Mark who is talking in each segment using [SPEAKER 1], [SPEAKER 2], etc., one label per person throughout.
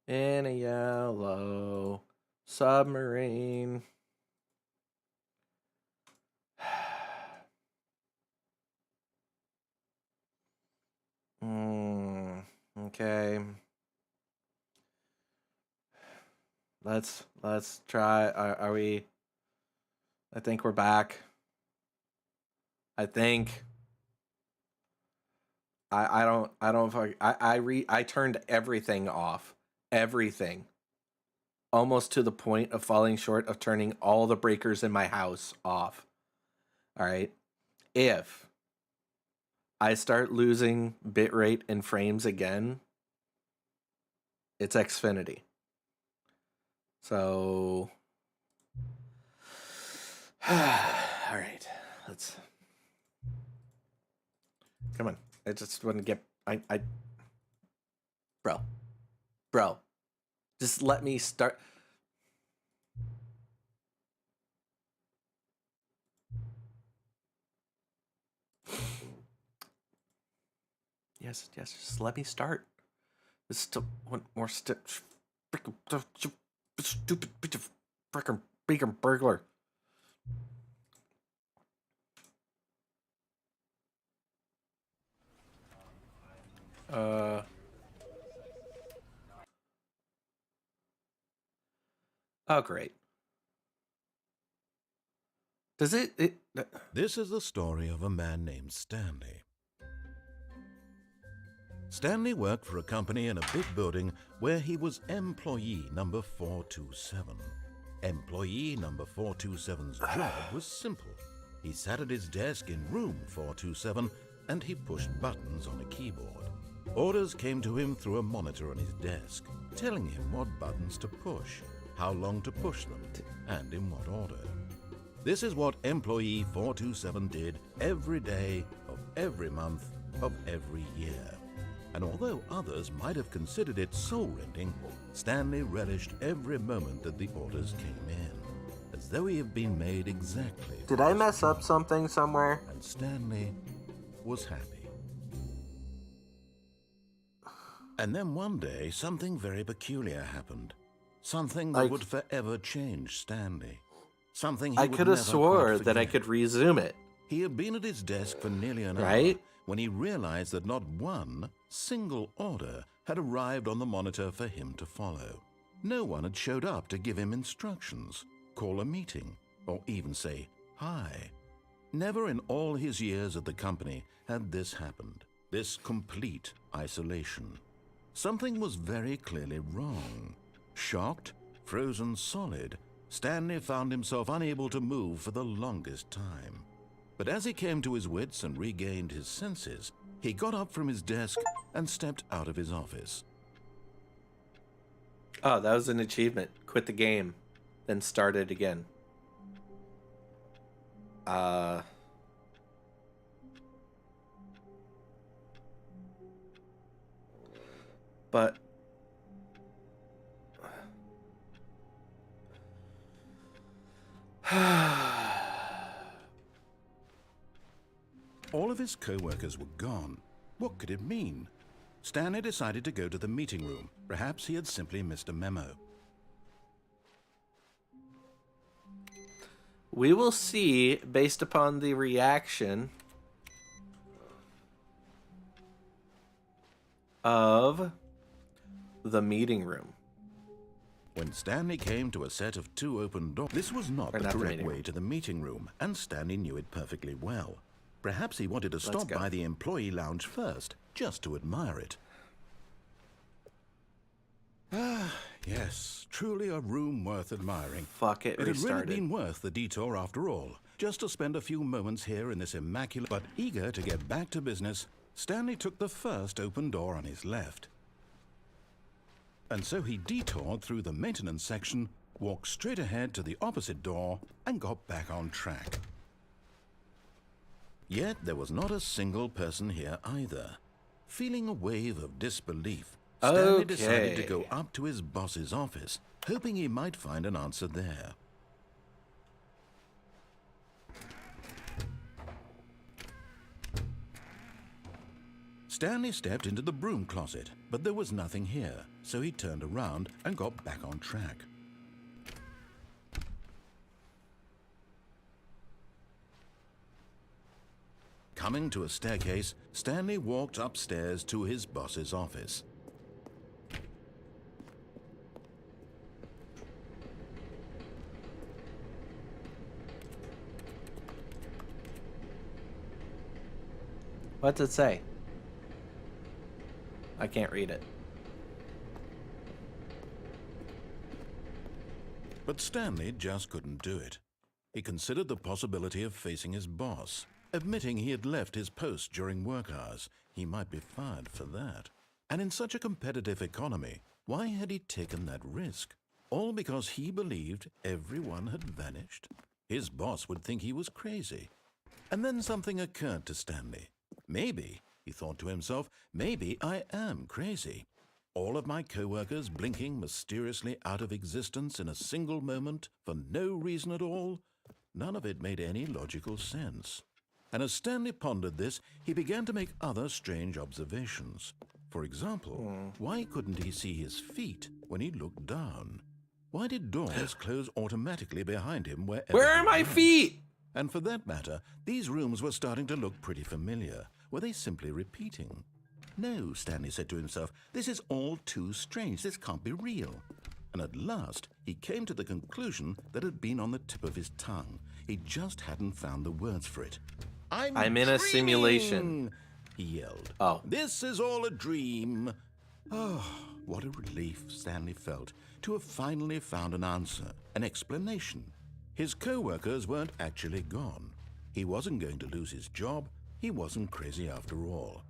[SPEAKER 1] In a yellow submarine. Okay. Let's try. Are we? I think we're back. I think. I turned everything off. Everything. Almost to the point of falling short of turning all the breakers in my house off. All right. If I start losing bitrate and frames again, it's Xfinity. So, all right, let's. Come on, I just want to get. Bro, just let me start. Yes, just let me start. There's still one more step. Stupid bitch of freaking bacon burglar. Oh, great. Does it?
[SPEAKER 2] This is the story of a man named Stanley. Stanley worked for a company in a big building where he was employee number 427. Employee number 427's job was simple. He sat at his desk in room 427 and he pushed buttons on a keyboard. Orders came to him through a monitor on his desk, telling him what buttons to push, how long to push them, and in what order. This is what employee 427 did every day of every month of every year. And although others might have considered it soul-rending, Stanley relished every moment that the orders came in, as though he had been made exactly.
[SPEAKER 1] Did I mess up something somewhere?
[SPEAKER 2] And Stanley was happy. And then one day, something very peculiar happened. Something that would forever change Stanley. Something he
[SPEAKER 1] I could have swore that I could resume it.
[SPEAKER 2] He had been at his desk for nearly an hour when he realized that not one single order had arrived on the monitor for him to follow. No one had showed up to give him instructions, call a meeting, or even say hi. Never in all his years at the company had this happened, this complete isolation. Something was very clearly wrong. Shocked, frozen solid, Stanley found himself unable to move for the longest time. But as he came to his wits and regained his senses, he got up from his desk and stepped out of his office.
[SPEAKER 1] Oh, that was an achievement. Quit the game, then start it again. But
[SPEAKER 2] all of his co-workers were gone. What could it mean? Stanley decided to go to the meeting room. Perhaps he had simply missed a memo.
[SPEAKER 1] We will see based upon the reaction of the meeting room.
[SPEAKER 2] When Stanley came to a set of 2 open doors, this was not the correct way to the meeting room, and Stanley knew it perfectly well. Perhaps he wanted to stop by the employee lounge first, just to admire it. Ah, yes, truly a room worth admiring.
[SPEAKER 1] Fuck it,
[SPEAKER 2] It had really been worth the detour after all, just to spend a few moments here in this immaculate... But eager to get back to business, Stanley took the first open door on his left. And so he detoured through the maintenance section, walked straight ahead to the opposite door, and got back on track. Yet there was not a single person here either. Feeling a wave of disbelief, Stanley decided to go up to his boss's office, hoping he might find an answer there. Stanley stepped into the broom closet, but there was nothing here, so he turned around and got back on track. Coming to a staircase, Stanley walked upstairs to his boss's office.
[SPEAKER 1] What's it say? I can't read it.
[SPEAKER 2] But Stanley just couldn't do it. He considered the possibility of facing his boss. Admitting he had left his post during work hours, he might be fired for that. And in such a competitive economy, why had he taken that risk? All because he believed everyone had vanished? His boss would think he was crazy. And then something occurred to Stanley. Maybe, he thought to himself, maybe I am crazy. All of my co-workers blinking mysteriously out of existence in a single moment for no reason at all? None of it made any logical sense. And as Stanley pondered this, he began to make other strange observations. For example, why couldn't he see his feet when he looked down? Why did doors close automatically behind him wherever
[SPEAKER 1] Where are
[SPEAKER 2] he
[SPEAKER 1] my
[SPEAKER 2] went?
[SPEAKER 1] feet?
[SPEAKER 2] And for that matter, these rooms were starting to look pretty familiar. Were they simply repeating? No, Stanley said to himself, this is all too strange. This can't be real. And at last, he came to the conclusion that had been on the tip of his tongue. He just hadn't found the words for it. I'm
[SPEAKER 1] in a
[SPEAKER 2] dreaming!"
[SPEAKER 1] simulation.
[SPEAKER 2] He yelled.
[SPEAKER 1] Oh.
[SPEAKER 2] This is all a dream. Oh, what a relief Stanley felt to have finally found an answer, an explanation. His co-workers weren't actually gone. He wasn't going to lose his job. He wasn't crazy after all.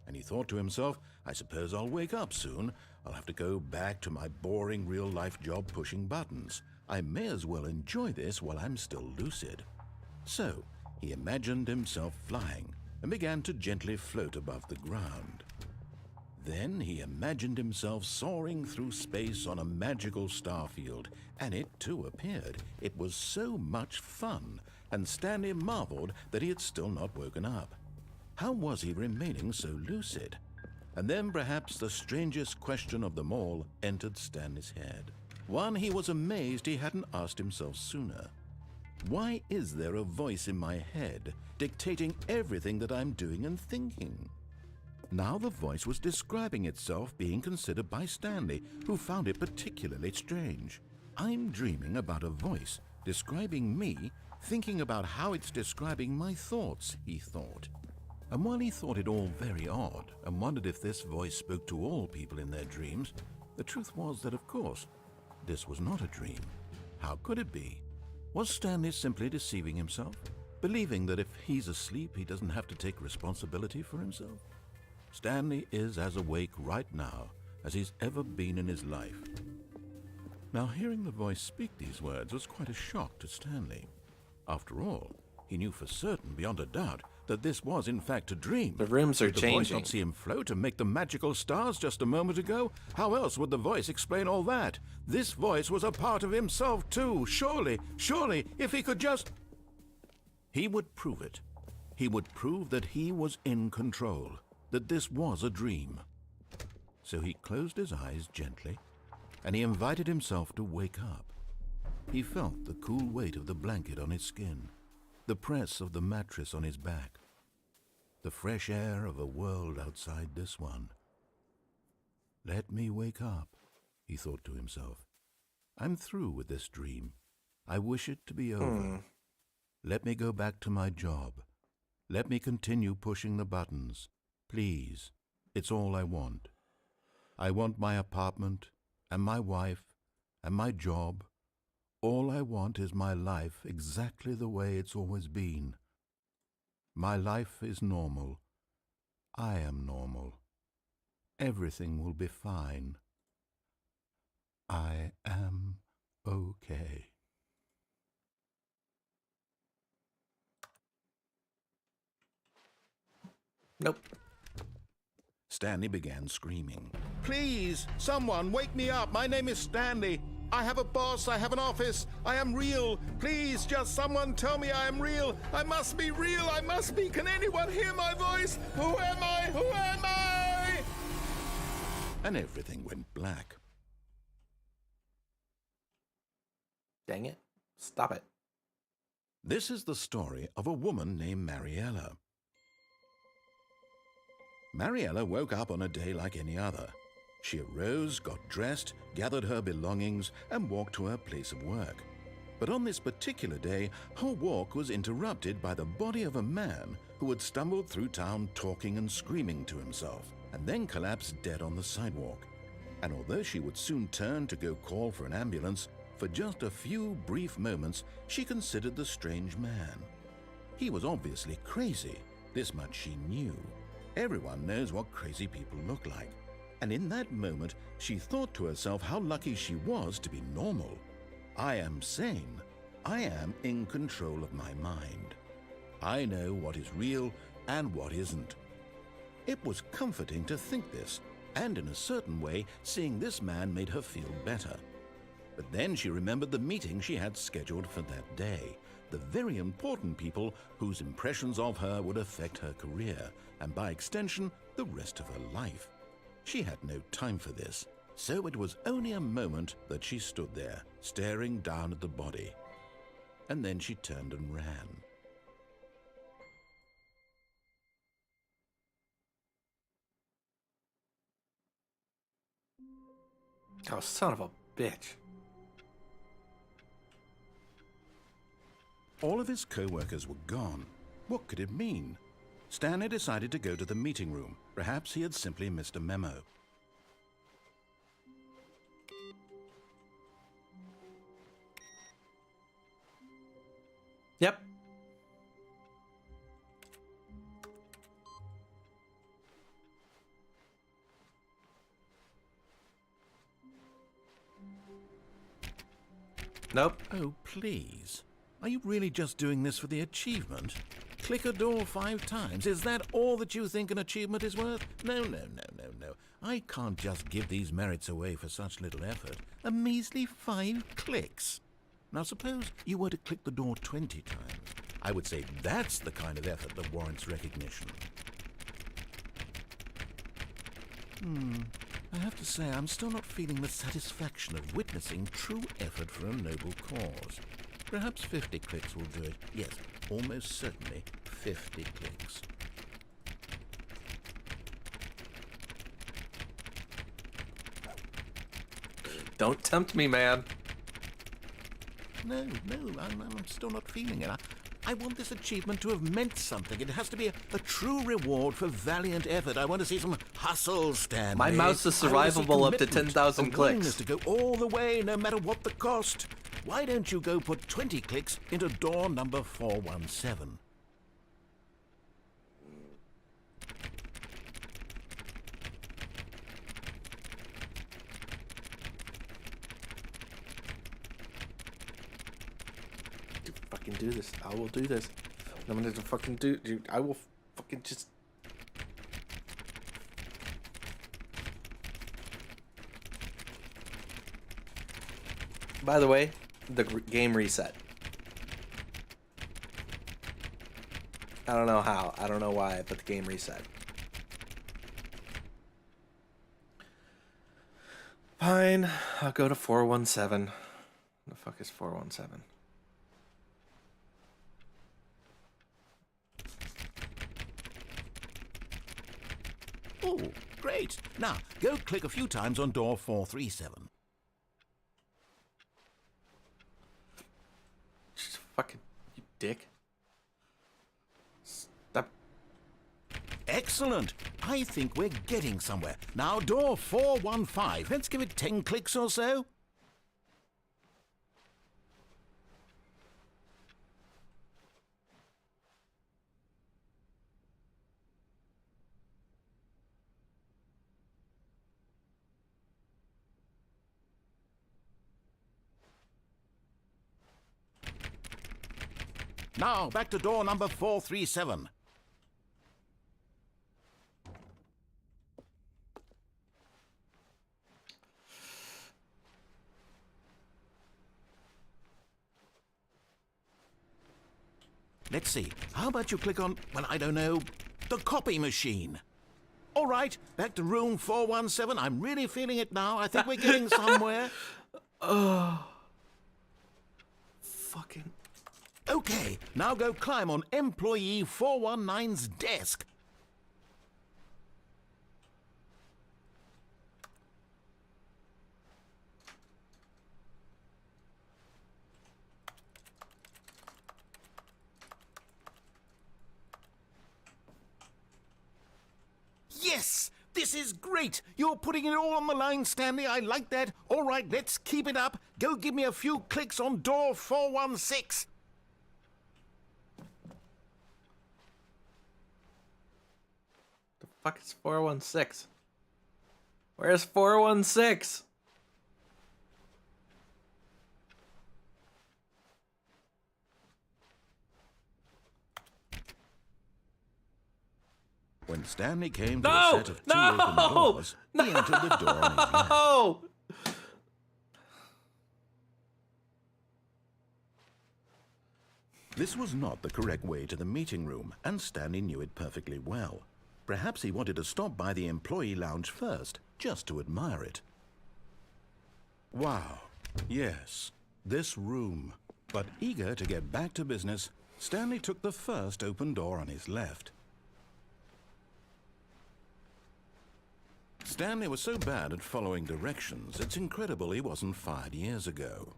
[SPEAKER 2] And he thought to himself, I suppose I'll wake up soon. I'll have to go back to my boring real-life job pushing buttons. I may as well enjoy this while I'm still lucid. So, he imagined himself flying and began to gently float above the ground. Then he imagined himself soaring through space on a magical starfield, and it too appeared. It was so much fun, and Stanley marveled that he had still not woken up. How was he remaining so lucid? And then perhaps the strangest question of them all entered Stanley's head. One he was amazed he hadn't asked himself sooner. Why is there a voice in my head dictating everything that I'm doing and thinking? Now the voice was describing itself being considered by Stanley, who found it particularly strange. I'm dreaming about a voice describing me, thinking about how it's describing my thoughts, he thought. And while he thought it all very odd and wondered if this voice spoke to all people in their dreams, the truth was that, of course, this was not a dream. How could it be? Was Stanley simply deceiving himself, believing that if he's asleep, he doesn't have to take responsibility for himself? Stanley is as awake right now as he's ever been in his life. Now, hearing the voice speak these words was quite a shock to Stanley. After all, he knew for certain, beyond a doubt, that this was in fact a dream.
[SPEAKER 1] The rooms are
[SPEAKER 2] Did the voice
[SPEAKER 1] changing.
[SPEAKER 2] not see him float and make the magical stars just a moment ago? How else would the voice explain all that? This voice was a part of himself too. Surely, if he could just... He would prove it. He would prove that he was in control, that this was a dream. So he closed his eyes gently, and he invited himself to wake up. He felt the cool weight of the blanket on his skin, the press of the mattress on his back, the fresh air of a world outside this one. Let me wake up, he thought to himself. I'm through with this dream. I wish it to be over. Let me go back to my job. Let me continue pushing the buttons. Please, it's all I want. I want my apartment and my wife and my job. All I want is my life exactly the way it's always been. My life is normal. I am normal. Everything will be fine. I am okay.
[SPEAKER 1] Nope.
[SPEAKER 2] Stanley began screaming. Please, someone, wake me up. My name is Stanley. I have a boss. I have an office. I am real. Please, just someone tell me I am real. I must be real. I must be. Can anyone hear my voice? Who am I? Who am I? and everything went black.
[SPEAKER 1] Dang it. Stop it.
[SPEAKER 2] This is the story of a woman named Mariella. Mariella woke up on a day like any other. She arose, got dressed, gathered her belongings, and walked to her place of work. But on this particular day, her walk was interrupted by the body of a man who had stumbled through town talking and screaming to himself, and then collapsed dead on the sidewalk. And although she would soon turn to go call for an ambulance, for just a few brief moments she considered the strange man. He was obviously crazy, this much she knew. Everyone knows what crazy people look like. And in that moment, she thought to herself how lucky she was to be normal. I am sane. I am in control of my mind. I know what is real and what isn't. It was comforting to think this, and in a certain way, seeing this man made her feel better. But then she remembered the meeting she had scheduled for that day, the very important people whose impressions of her would affect her career, and by extension, the rest of her life. She had no time for this, so it was only a moment that she stood there, staring down at the body. And then she turned and ran.
[SPEAKER 1] Oh, son of a bitch.
[SPEAKER 2] All of his co-workers were gone. What could it mean? Stanley decided to go to the meeting room. Perhaps he had simply missed a memo.
[SPEAKER 1] Yep. Nope.
[SPEAKER 2] Oh, please. Are you really just doing this for the achievement? Click a door 5 times. Is that all that you think an achievement is worth? No. I can't just give these merits away for such little effort. A measly 5 clicks. Now suppose you were to click the door 20 times. I would say that's the kind of effort that warrants recognition. I have to say I'm still not feeling the satisfaction of witnessing true effort for a noble cause. Perhaps 50 clicks will do it. Yes, almost certainly 50 clicks.
[SPEAKER 1] Don't tempt me, man.
[SPEAKER 2] No, I'm still not feeling it. I want this achievement to have meant something. It has to be a true reward for valiant effort. I want to see some hustle, Stanley.
[SPEAKER 1] My mouse is survivable up to 10,000 clicks.
[SPEAKER 2] Willingness to go all the way, no matter what the cost. Why don't you go put 20 clicks into door number 417?
[SPEAKER 1] Fucking do this. I will do this. I'm gonna fucking do. Dude, I will fucking just. By the way, the game reset. I don't know how. I don't know why, but the game reset. Fine. I'll go to 417. The fuck is 417?
[SPEAKER 2] Oh, great. Now, go click a few times on door 437.
[SPEAKER 1] Just fucking, you dick. Stop.
[SPEAKER 2] Excellent. I think we're getting somewhere. Now, door 415. Let's give it 10 clicks or so. Now, back to door number 437. Let's see. How about you click on, well, I don't know, the copy machine? All right, back to room 417. I'm really feeling it now. I think we're getting somewhere.
[SPEAKER 1] Oh. Fucking.
[SPEAKER 2] Okay, now go climb on employee 419's desk. Yes! This is great! You're putting it all on the line, Stanley. I like that. All right, let's keep it up. Go give me a few clicks on door 416.
[SPEAKER 1] The fuck is 416? Where's 416?
[SPEAKER 2] When Stanley came to a set of two open doors, he entered the door on his left.
[SPEAKER 1] No!
[SPEAKER 2] This was not the correct way to the meeting room, and Stanley knew it perfectly well. Perhaps he wanted to stop by the employee lounge first, just to admire it. Wow, yes, this room. But eager to get back to business, Stanley took the first open door on his left. Stanley was so bad at following directions, it's incredible he wasn't fired years ago.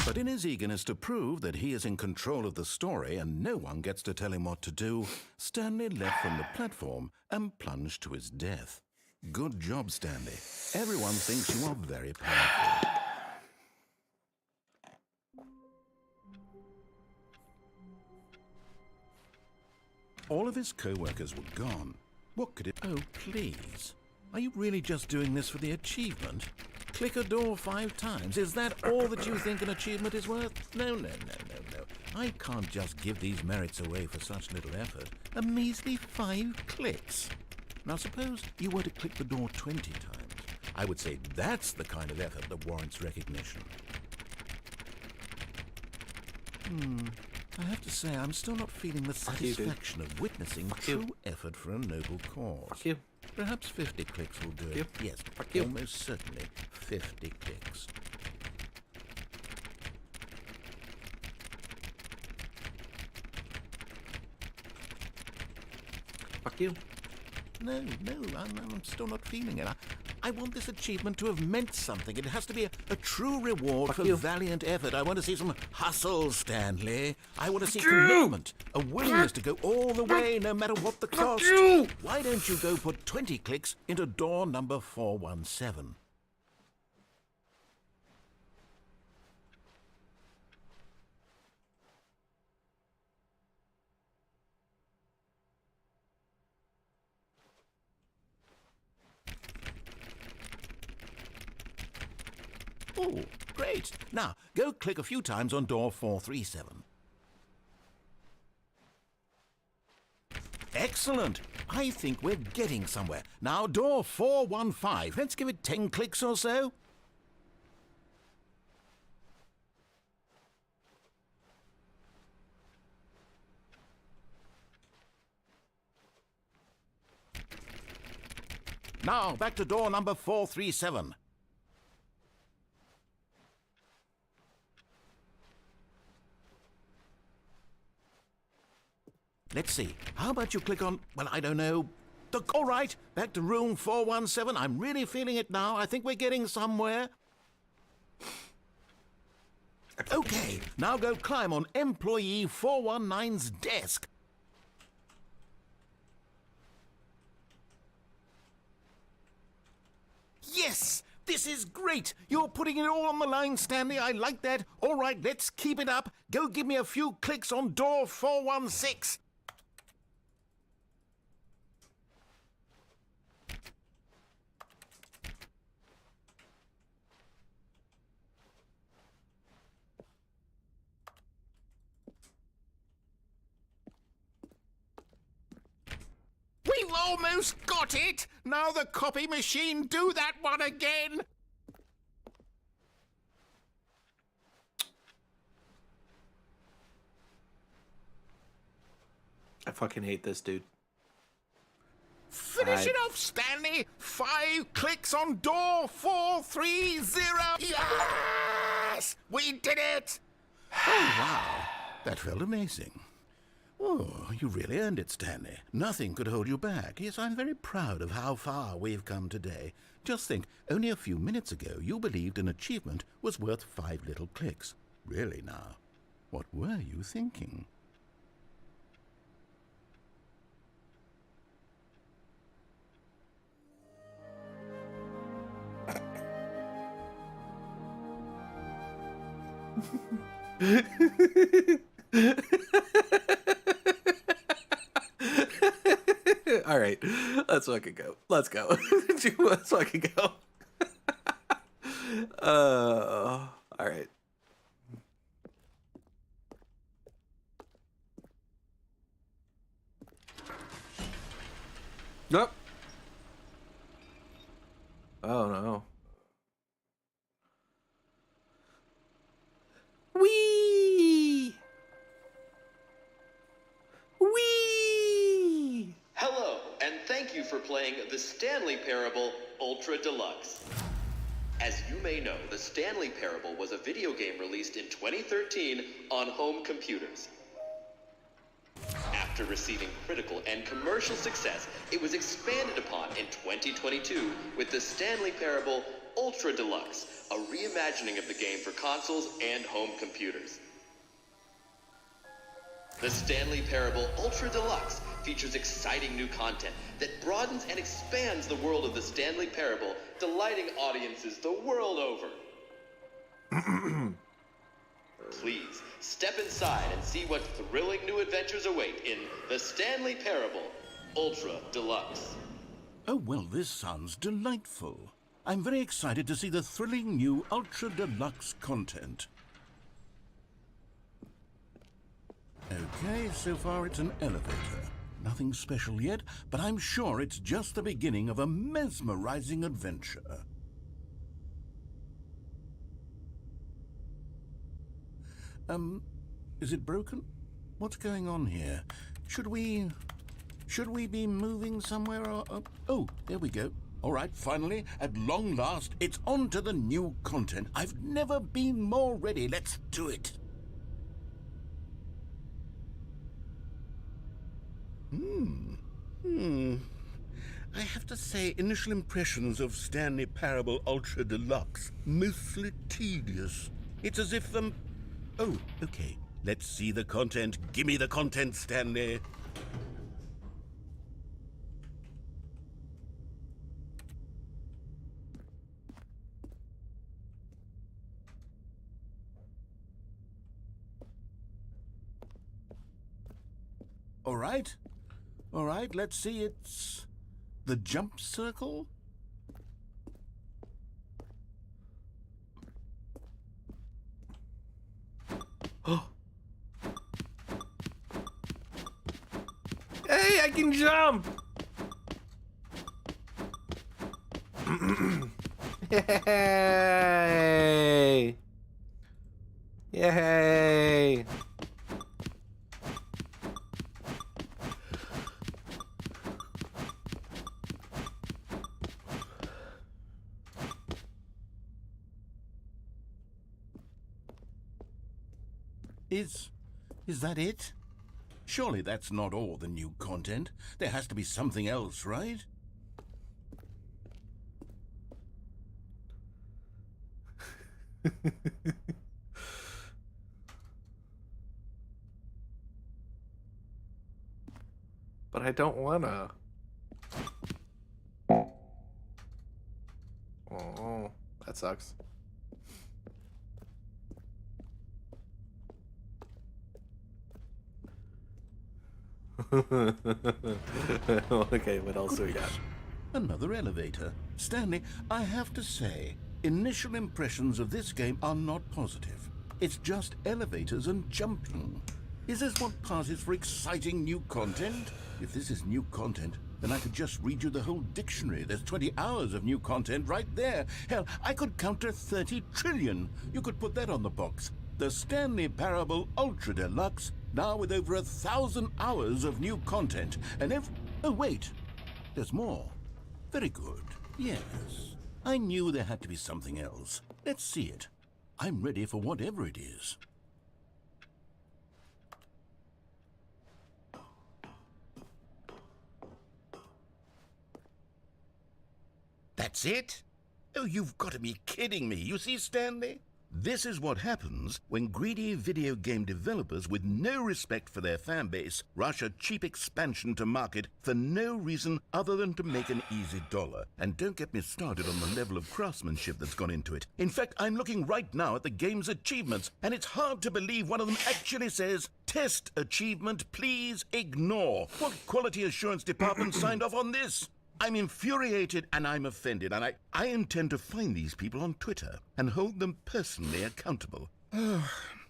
[SPEAKER 2] But in his eagerness to prove that he is in control of the story and no one gets to tell him what to do, Stanley left from the platform and plunged to his death. Good job, Stanley. Everyone thinks you are very powerful. All of his co-workers were gone. What could it... Oh, please. Are you really just doing this for the achievement? Click a door 5 times. Is that all that you think an achievement is worth? No. I can't just give these merits away for such little effort. A measly 5 clicks. Now suppose you were to click the door 20 times. I would say that's the kind of effort that warrants recognition. I have to say, I'm still not feeling the satisfaction of witnessing true effort for a noble cause.
[SPEAKER 1] Fuck you.
[SPEAKER 2] Perhaps 50 clicks will do it. Yes, almost certainly 50 clicks.
[SPEAKER 1] Fuck you.
[SPEAKER 2] No, I'm still not feeling it. I want this achievement to have meant something. It has to be a true reward for valiant effort. I want to see some hustle, Stanley. I want to see commitment, a willingness to go all the way, no matter what the cost. Why don't you go put 20 clicks into door number 417? Oh, great. Now, go click a few times on door 437. Excellent. I think we're getting somewhere. Now, door 415. Let's give it 10 clicks or so. Now, back to door number 437. Let's see. How about you click on, well, I don't know. All right, back to room 417. I'm really feeling it now. I think we're getting somewhere. Okay, now go climb on employee 419's desk. Yes! This is great! You're putting it all on the line, Stanley. I like that. All right, let's keep it up. Go give me a few clicks on door 416. We've almost got it! Now the copy machine, do that one again!
[SPEAKER 1] I fucking hate this dude.
[SPEAKER 3] Finish it off, Stanley! 5 clicks on door 430. Yes! We did it!
[SPEAKER 2] Oh, wow. That felt amazing. Oh, you really earned it, Stanley. Nothing could hold you back. Yes, I'm very proud of how far we've come today. Just think, only a few minutes ago you believed an achievement was worth 5 little clicks. Really now, what were you thinking?
[SPEAKER 1] All right, let's fucking go. Let's go. Let's fucking go. All right. Nope. Oh no. Wee. Wee.
[SPEAKER 4] Hello, and thank you for playing the Stanley Parable Ultra Deluxe. As you may know, the Stanley Parable was a video game released in 2013 on home computers. After receiving critical and commercial success, it was expanded upon in 2022 with the Stanley Parable Ultra Deluxe, a reimagining of the game for consoles and home computers. The Stanley Parable Ultra Deluxe features exciting new content that broadens and expands the world of the Stanley Parable, delighting audiences the world over. Please, step inside and see what thrilling new adventures await in the Stanley Parable Ultra Deluxe.
[SPEAKER 2] Oh, well, this sounds delightful. I'm very excited to see the thrilling new Ultra Deluxe content. Okay, so far it's an elevator. Nothing special yet, but I'm sure it's just the beginning of a mesmerizing adventure. Is it broken? What's going on here? Should we be moving somewhere or... Oh, there we go. All right, finally, at long last, it's on to the new content. I've never been more ready. Let's do it. I have to say, initial impressions of Stanley Parable Ultra Deluxe, mostly tedious. It's as if Oh, okay. Let's see the content. Gimme the content, Stanley. All right, let's see, it's the jump circle?
[SPEAKER 1] Hey, I can jump! Yay! Yay!
[SPEAKER 2] Is that it? Surely that's not all the new content. There has to be something else, right?
[SPEAKER 1] But I don't wanna. Oh, that sucks. Okay, what else we got?
[SPEAKER 2] Another elevator. Stanley, I have to say, initial impressions of this game are not positive. It's just elevators and jumping. Is this what passes for exciting new content? If this is new content, then I could just read you the whole dictionary. There's 20 hours of new content right there. Hell, I could count to 30 trillion. You could put that on the box. The Stanley Parable Ultra Deluxe, now with over 1,000 hours of new content. And oh, wait. There's more. Very good. Yes. I knew there had to be something else. Let's see it. I'm ready for whatever it is.
[SPEAKER 3] That's it? Oh, you've got to be kidding me. You see, Stanley?
[SPEAKER 2] This is what happens when greedy video game developers with no respect for their fan base rush a cheap expansion to market for no reason other than to make an easy dollar. And don't get me started on the level of craftsmanship that's gone into it. In fact, I'm looking right now at the game's achievements, and it's hard to believe one of them actually says, "Test achievement, please ignore." What quality assurance department signed off on this? I'm infuriated and I'm offended, and I intend to find these people on Twitter and hold them personally accountable.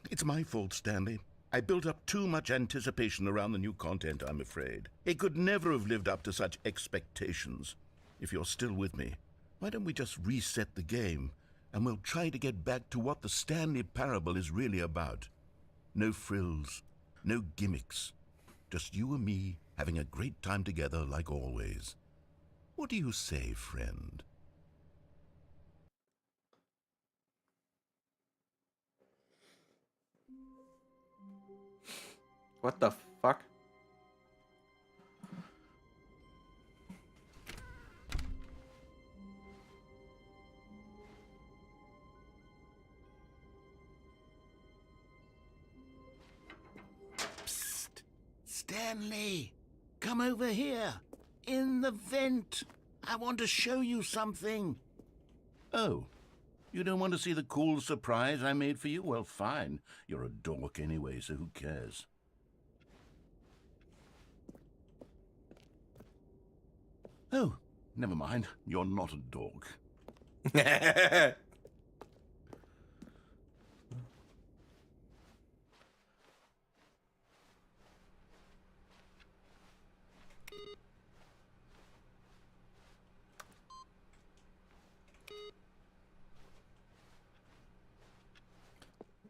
[SPEAKER 2] It's my fault, Stanley. I built up too much anticipation around the new content, I'm afraid. It could never have lived up to such expectations. If you're still with me, why don't we just reset the game, and we'll try to get back to what the Stanley Parable is really about. No frills, no gimmicks. Just you and me having a great time together like always. What do you say, friend?
[SPEAKER 1] What the fuck?
[SPEAKER 2] Psst! Stanley! Come over here! In the vent! I want to show you something! Oh, you don't want to see the cool surprise I made for you? Well, fine. You're a dork anyway, so who cares? Oh, never mind. You're not a dork.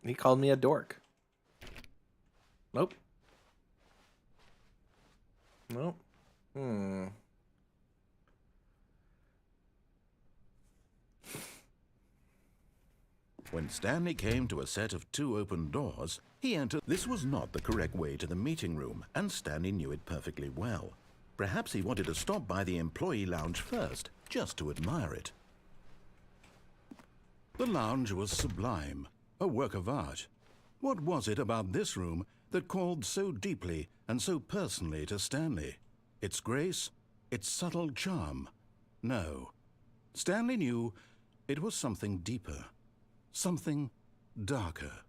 [SPEAKER 1] He called me a dork. Nope. Nope.
[SPEAKER 2] When Stanley came to a set of 2 open doors, he entered. This was not the correct way to the meeting room, and Stanley knew it perfectly well. Perhaps he wanted to stop by the employee lounge first, just to admire it. The lounge was sublime, a work of art. What was it about this room that called so deeply and so personally to Stanley? Its grace? Its subtle charm? No. Stanley knew it was something deeper. Something darker.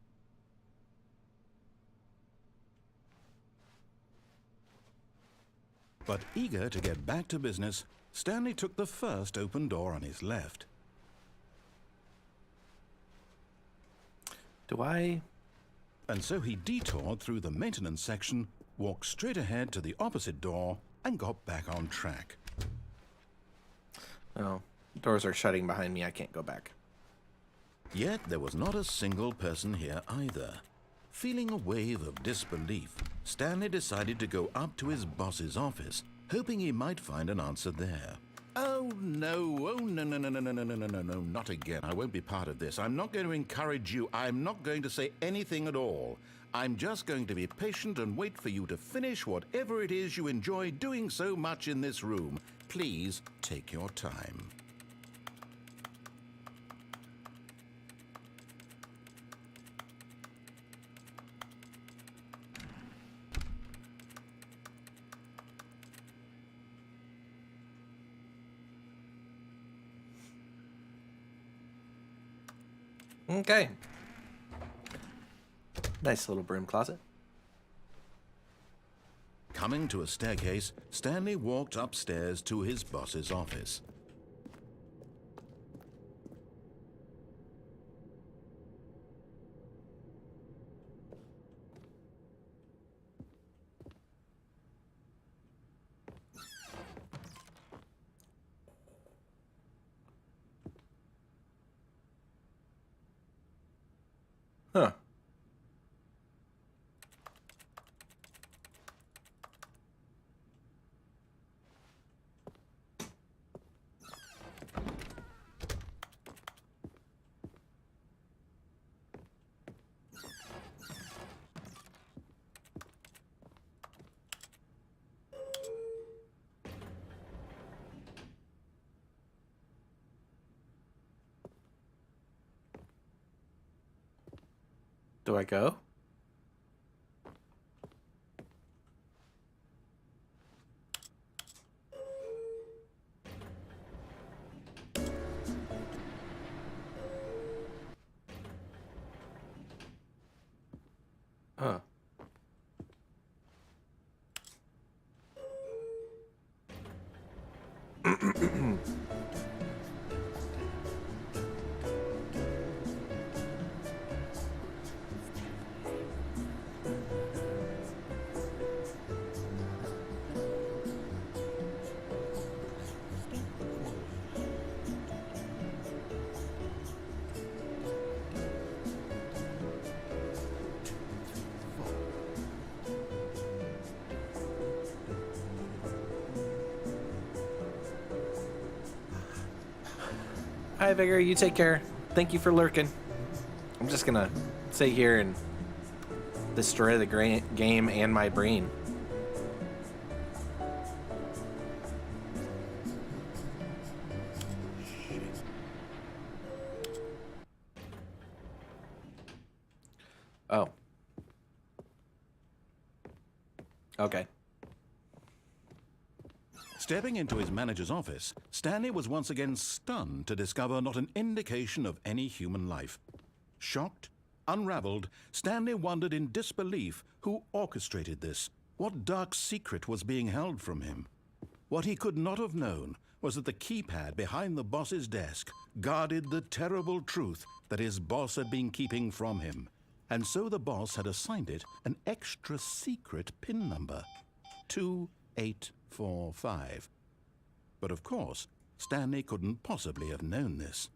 [SPEAKER 2] But eager to get back to business, Stanley took the first open door on his left.
[SPEAKER 1] Do I?
[SPEAKER 2] And so he detoured through the maintenance section, walked straight ahead to the opposite door, and got back on track.
[SPEAKER 1] Oh, doors are shutting behind me. I can't go back.
[SPEAKER 2] Yet there was not a single person here either. Feeling a wave of disbelief, Stanley decided to go up to his boss's office, hoping he might find an answer there. Oh no, no, not again. I won't be part of this. I'm not going to encourage you. I'm not going to say anything at all. I'm just going to be patient and wait for you to finish whatever it is you enjoy doing so much in this room. Please take your time.
[SPEAKER 1] Okay. Nice little broom closet.
[SPEAKER 2] Coming to a staircase, Stanley walked upstairs to his boss's office.
[SPEAKER 1] Huh. Do I go? Huh. Hi, Vigor. You take care. Thank you for lurking. I'm just gonna sit here and destroy the game and my brain. Oh. Okay.
[SPEAKER 2] Stepping into his manager's office, Stanley was once again stunned to discover not an indication of any human life. Shocked, unraveled, Stanley wondered in disbelief who orchestrated this, what dark secret was being held from him. What he could not have known was that the keypad behind the boss's desk guarded the terrible truth that his boss had been keeping from him. And so the boss had assigned it an extra secret PIN number, 2845. But of course, Stanley couldn't possibly have known this.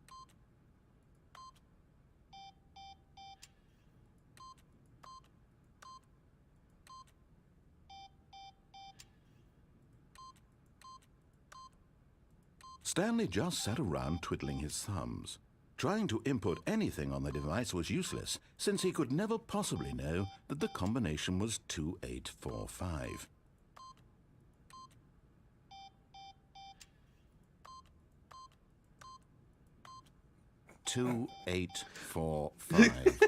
[SPEAKER 2] Stanley just sat around twiddling his thumbs. Trying to input anything on the device was useless, since he could never possibly know that the combination was 2845. Two, 8, 4, 5.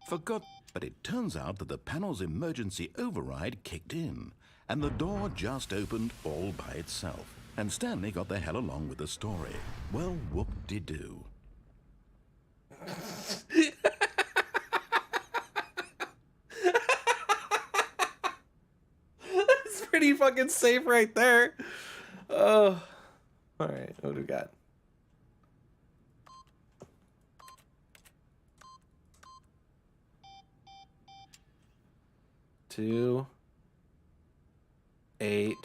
[SPEAKER 2] Forgot, but it turns out that the panel's emergency override kicked in, and the door just opened all by itself, and Stanley got the hell along with the story. Well, whoop-de-doo.
[SPEAKER 1] That's pretty fucking safe right there. Oh. Alright, what do we got? Two, 8,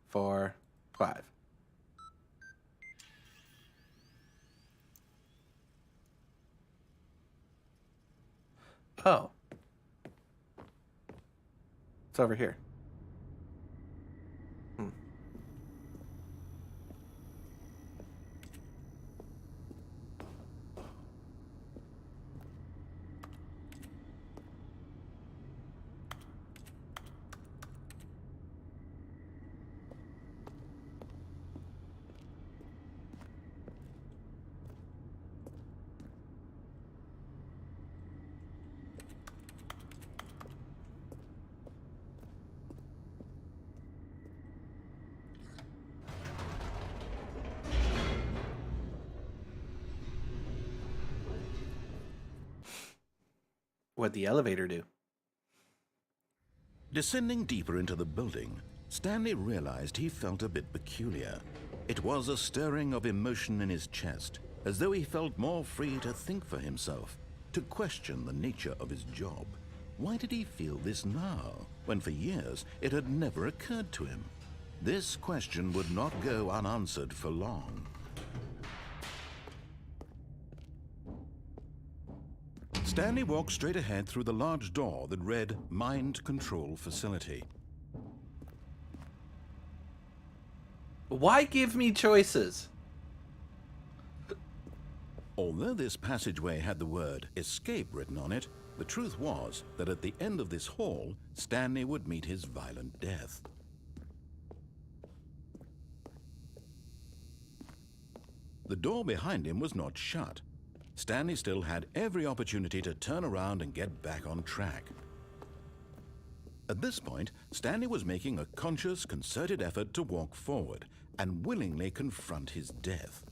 [SPEAKER 1] 4, 5. Oh. It's over here. What'd the elevator do?
[SPEAKER 2] Descending deeper into the building, Stanley realized he felt a bit peculiar. It was a stirring of emotion in his chest, as though he felt more free to think for himself, to question the nature of his job. Why did he feel this now, when for years it had never occurred to him? This question would not go unanswered for long. Stanley walked straight ahead through the large door that read Mind Control Facility.
[SPEAKER 1] Why give me choices?
[SPEAKER 2] Although this passageway had the word escape written on it, the truth was that at the end of this hall, Stanley would meet his violent death. The door behind him was not shut. Stanley still had every opportunity to turn around and get back on track. At this point, Stanley was making a conscious, concerted effort to walk forward and willingly confront his death.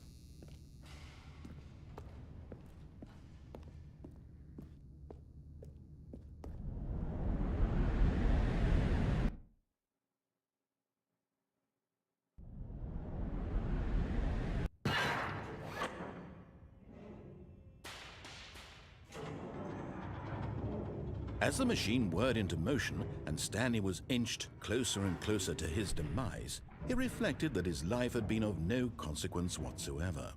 [SPEAKER 2] As the machine whirred into motion and Stanley was inched closer and closer to his demise, he reflected that his life had been of no consequence whatsoever.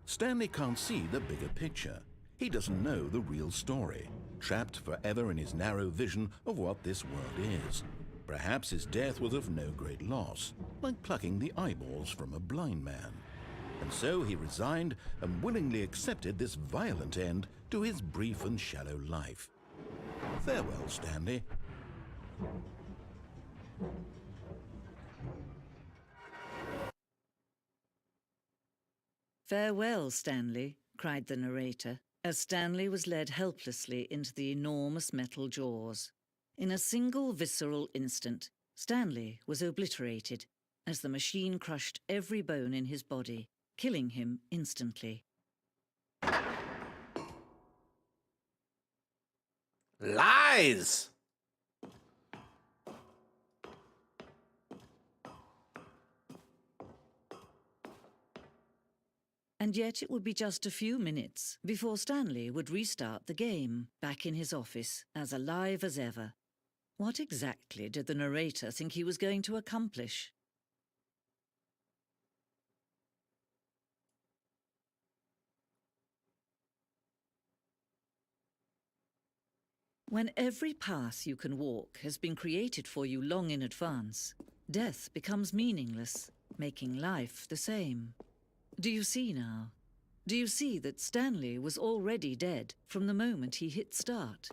[SPEAKER 2] Stanley can't see the bigger picture. He doesn't know the real story, trapped forever in his narrow vision of what this world is. Perhaps his death was of no great loss, like plucking the eyeballs from a blind man. And so he resigned and willingly accepted this violent end to his brief and shallow life. Farewell, Stanley.
[SPEAKER 5] "Farewell, Stanley," cried the narrator, as Stanley was led helplessly into the enormous metal jaws. In a single visceral instant, Stanley was obliterated as the machine crushed every bone in his body, killing him instantly.
[SPEAKER 1] Lies!
[SPEAKER 5] And yet it would be just a few minutes before Stanley would restart the game, back in his office, as alive as ever. What exactly did the narrator think he was going to accomplish? When every path you can walk has been created for you long in advance, death becomes meaningless, making life the same. Do you see now? Do you see that Stanley was already dead from the moment he hit start?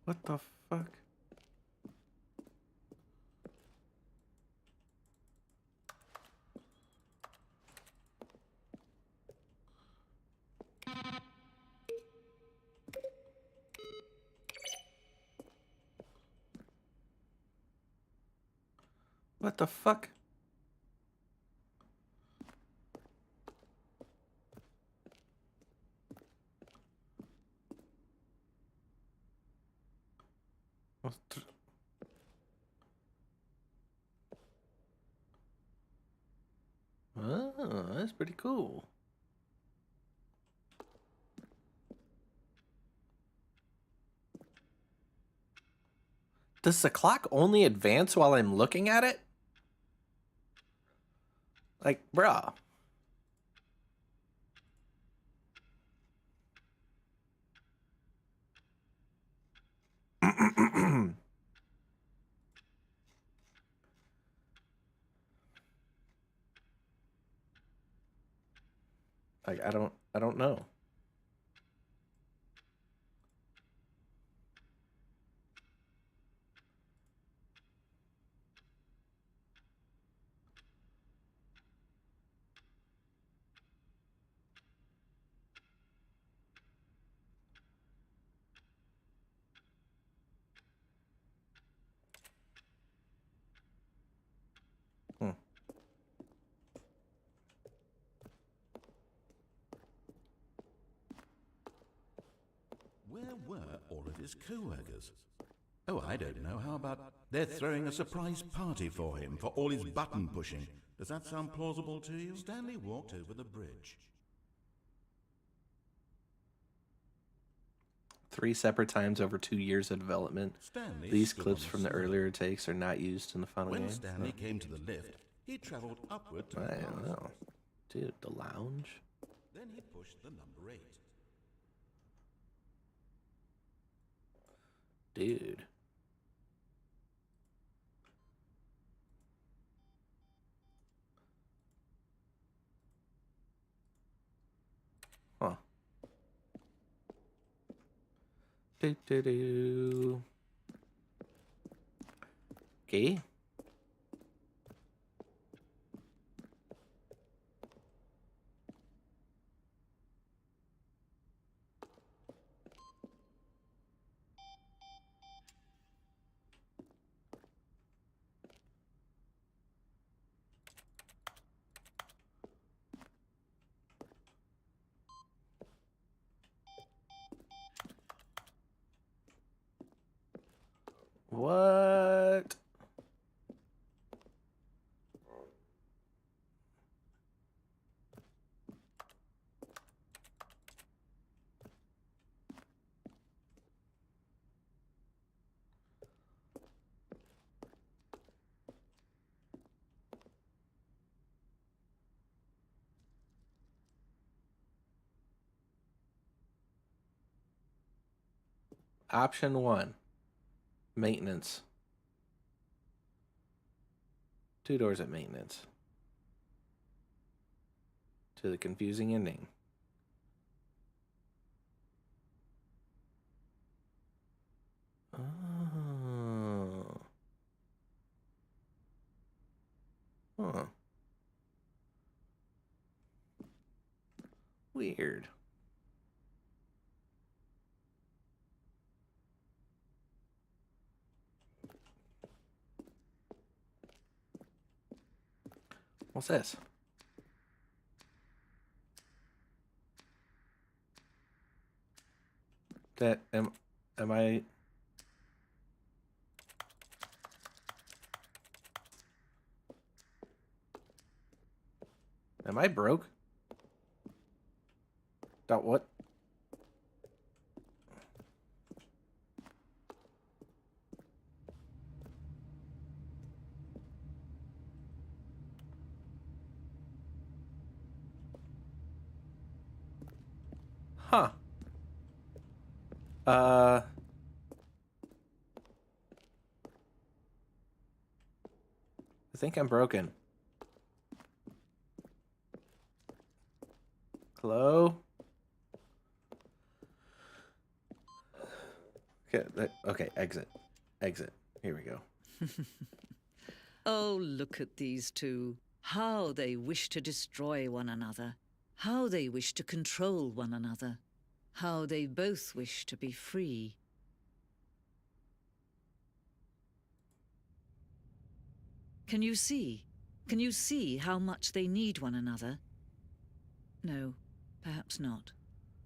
[SPEAKER 1] What the fuck? What the fuck? Oh, that's pretty cool. Does the clock only advance while I'm looking at it? Like, bruh. Like, I don't know.
[SPEAKER 2] his co-workers. Oh, I don't know. How about they're throwing a surprise party for him for all his button pushing? Does that sound plausible to you? Stanley walked over the bridge.
[SPEAKER 1] 3 separate times over 2 years of development.
[SPEAKER 2] Stanley
[SPEAKER 1] These
[SPEAKER 2] stood
[SPEAKER 1] clips
[SPEAKER 2] on
[SPEAKER 1] from the
[SPEAKER 2] slope.
[SPEAKER 1] earlier takes are not used in the final
[SPEAKER 2] When
[SPEAKER 1] game.
[SPEAKER 2] Stanley came to the lift, he traveled upward to the
[SPEAKER 1] I don't
[SPEAKER 2] path.
[SPEAKER 1] know. Dude, the lounge?
[SPEAKER 2] Then he pushed the number 8.
[SPEAKER 1] Dude. Huh. Do. Okay. What? Option 1. Maintenance. 2 doors at maintenance. To the confusing ending. Oh. Huh. Weird. What's this? That am I broke? Dot what? Huh. I think I'm broken. Hello? Okay, exit. Exit. Here we go.
[SPEAKER 5] Oh, look at these two. How they wish to destroy one another. How they wish to control one another. How they both wish to be free. Can you see? Can you see how much they need one another? No, perhaps not.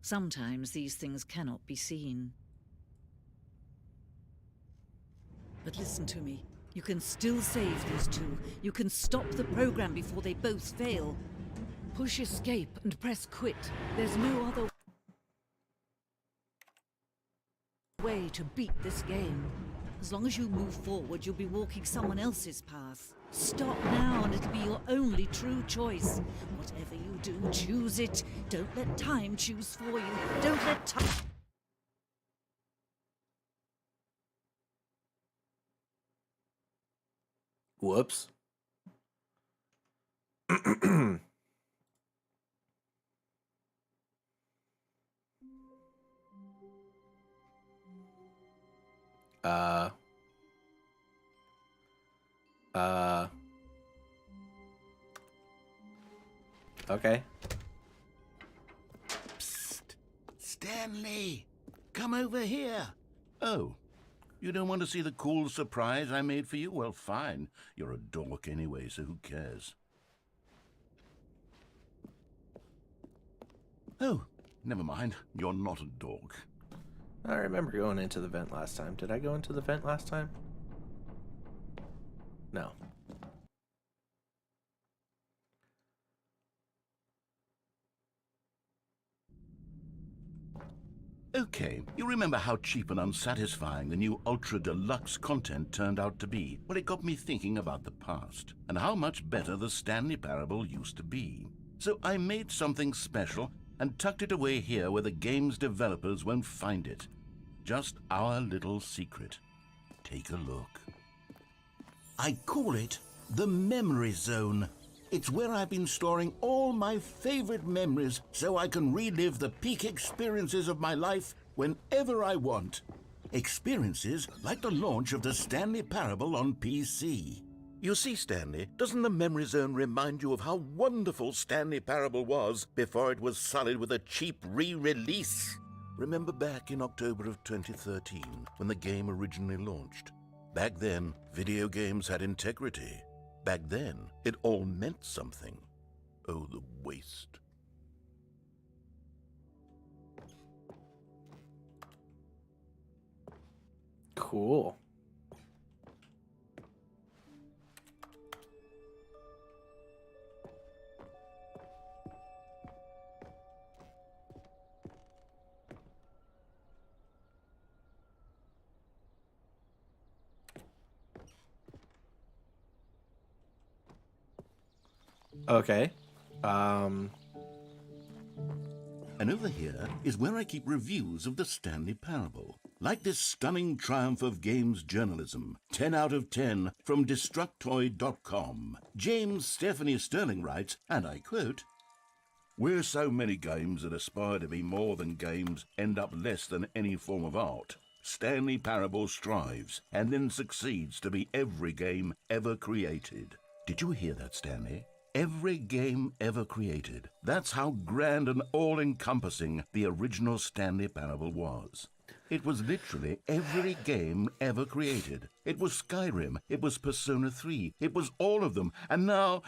[SPEAKER 5] Sometimes these things cannot be seen. But listen to me. You can still save these two. You can stop the program before they both fail. Push escape and press quit. There's no other way to beat this game. As long as you move forward, you'll be walking someone else's path. Stop now and it'll be your only true choice. Whatever you do, choose it. Don't let time choose for you. Don't let time...
[SPEAKER 1] Whoops. Okay.
[SPEAKER 3] Psst. Stanley, come over here.
[SPEAKER 2] Oh, you don't want to see the cool surprise I made for you? Well, fine. You're a dork anyway, so who cares? Oh, never mind. You're not a dork.
[SPEAKER 1] I remember going into the vent last time. Did I go into the vent last time? No.
[SPEAKER 2] Okay, you remember how cheap and unsatisfying the new Ultra Deluxe content turned out to be? Well, it got me thinking about the past and how much better the Stanley Parable used to be. So I made something special and tucked it away here where the game's developers won't find it. Just our little secret. Take a look. I call it the Memory Zone. It's where I've been storing all my favorite memories so I can relive the peak experiences of my life whenever I want. Experiences like the launch of the Stanley Parable on PC. You see, Stanley, doesn't the Memory Zone remind you of how wonderful Stanley Parable was before it was sullied with a cheap re-release? Remember back in October of 2013 when the game originally launched? Back then, video games had integrity. Back then, it all meant something. Oh, the waste.
[SPEAKER 1] Cool. Okay.
[SPEAKER 2] And over here is where I keep reviews of the Stanley Parable. Like this stunning triumph of games journalism, 10 out of 10 from Destructoid.com. James Stephanie Sterling writes, and I quote, "Where so many games that aspire to be more than games end up less than any form of art, Stanley Parable strives and then succeeds to be every game ever created." Did you hear that, Stanley? Every game ever created. That's how grand and all-encompassing the original Stanley Parable was. It was literally every game ever created. It was Skyrim, it was Persona 3, it was all of them, and now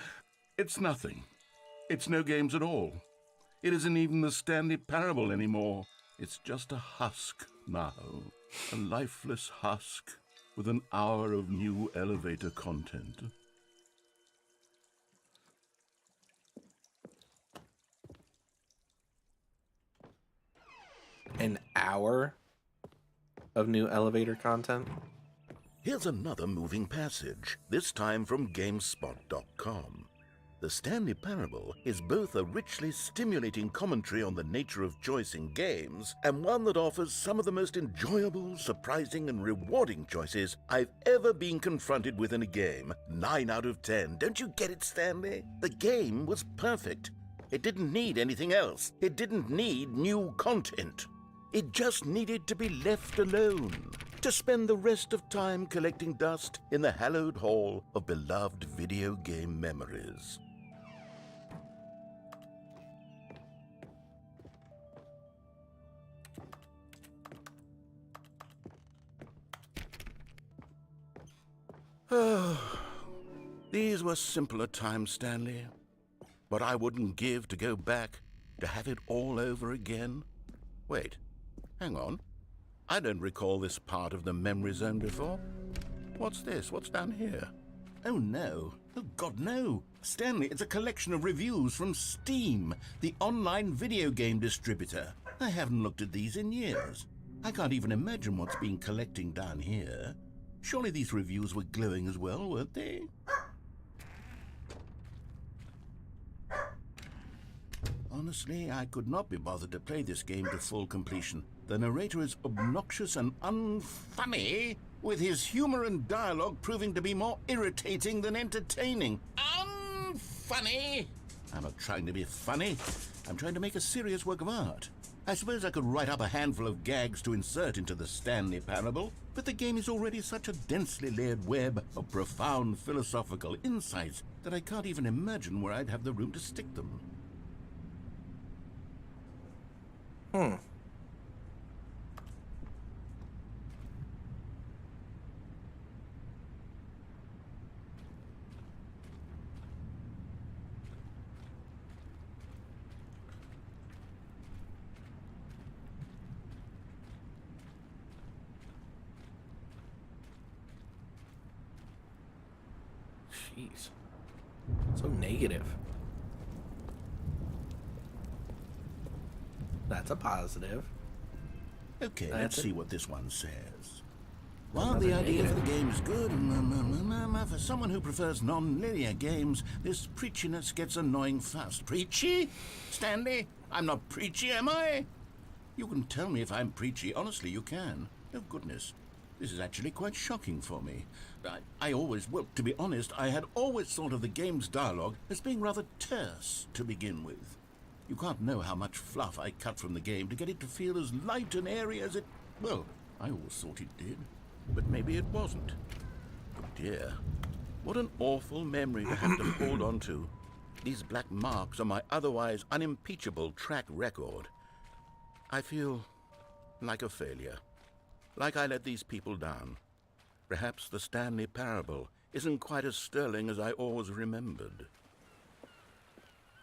[SPEAKER 2] it's nothing. It's no games at all. It isn't even the Stanley Parable anymore. It's just a husk now, a lifeless husk with an hour of new elevator content.
[SPEAKER 1] An hour of new elevator content?
[SPEAKER 2] Here's another moving passage, this time from GameSpot.com. The Stanley Parable is both a richly stimulating commentary on the nature of choice in games and one that offers some of the most enjoyable, surprising, and rewarding choices I've ever been confronted with in a game. 9 out of 10. Don't you get it, Stanley? The game was perfect. It didn't need anything else. It didn't need new content. It just needed to be left alone, to spend the rest of time collecting dust in the hallowed hall of beloved video game memories. These were simpler times, Stanley. But I wouldn't give to go back, to have it all over again. Wait. Hang on. I don't recall this part of the Memory Zone before. What's this? What's down here? Oh, no. Oh, God, no. Stanley, it's a collection of reviews from Steam, the online video game distributor. I haven't looked at these in years. I can't even imagine what's been collecting down here. Surely these reviews were glowing as well, weren't they? Honestly, I could not be bothered to play this game to full completion. The narrator is obnoxious and unfunny, with his humor and dialogue proving to be more irritating than entertaining. Unfunny? I'm not trying to be funny. I'm trying to make a serious work of art. I suppose I could write up a handful of gags to insert into the Stanley Parable, but the game is already such a densely layered web of profound philosophical insights that I can't even imagine where I'd have the room to stick them.
[SPEAKER 1] Jeez. So negative. That's a positive.
[SPEAKER 2] Okay,
[SPEAKER 1] That's
[SPEAKER 2] let's
[SPEAKER 1] it.
[SPEAKER 2] see what this one says. While
[SPEAKER 1] Another
[SPEAKER 2] the idea for
[SPEAKER 1] negative.
[SPEAKER 2] the game is good, for someone who prefers non-linear games, this preachiness gets annoying fast. Preachy? Stanley? I'm not preachy, am I? You can tell me if I'm preachy. Honestly, you can. Oh, goodness. This is actually quite shocking for me. Well, to be honest, I had always thought of the game's dialogue as being rather terse to begin with. You can't know how much fluff I cut from the game to get it to feel as light and airy as it... Well, I always thought it did. But maybe it wasn't. Oh dear. What an awful memory to have to hold on to. These black marks on my otherwise unimpeachable track record. I feel like a failure. Like I let these people down. Perhaps the Stanley Parable isn't quite as sterling as I always remembered.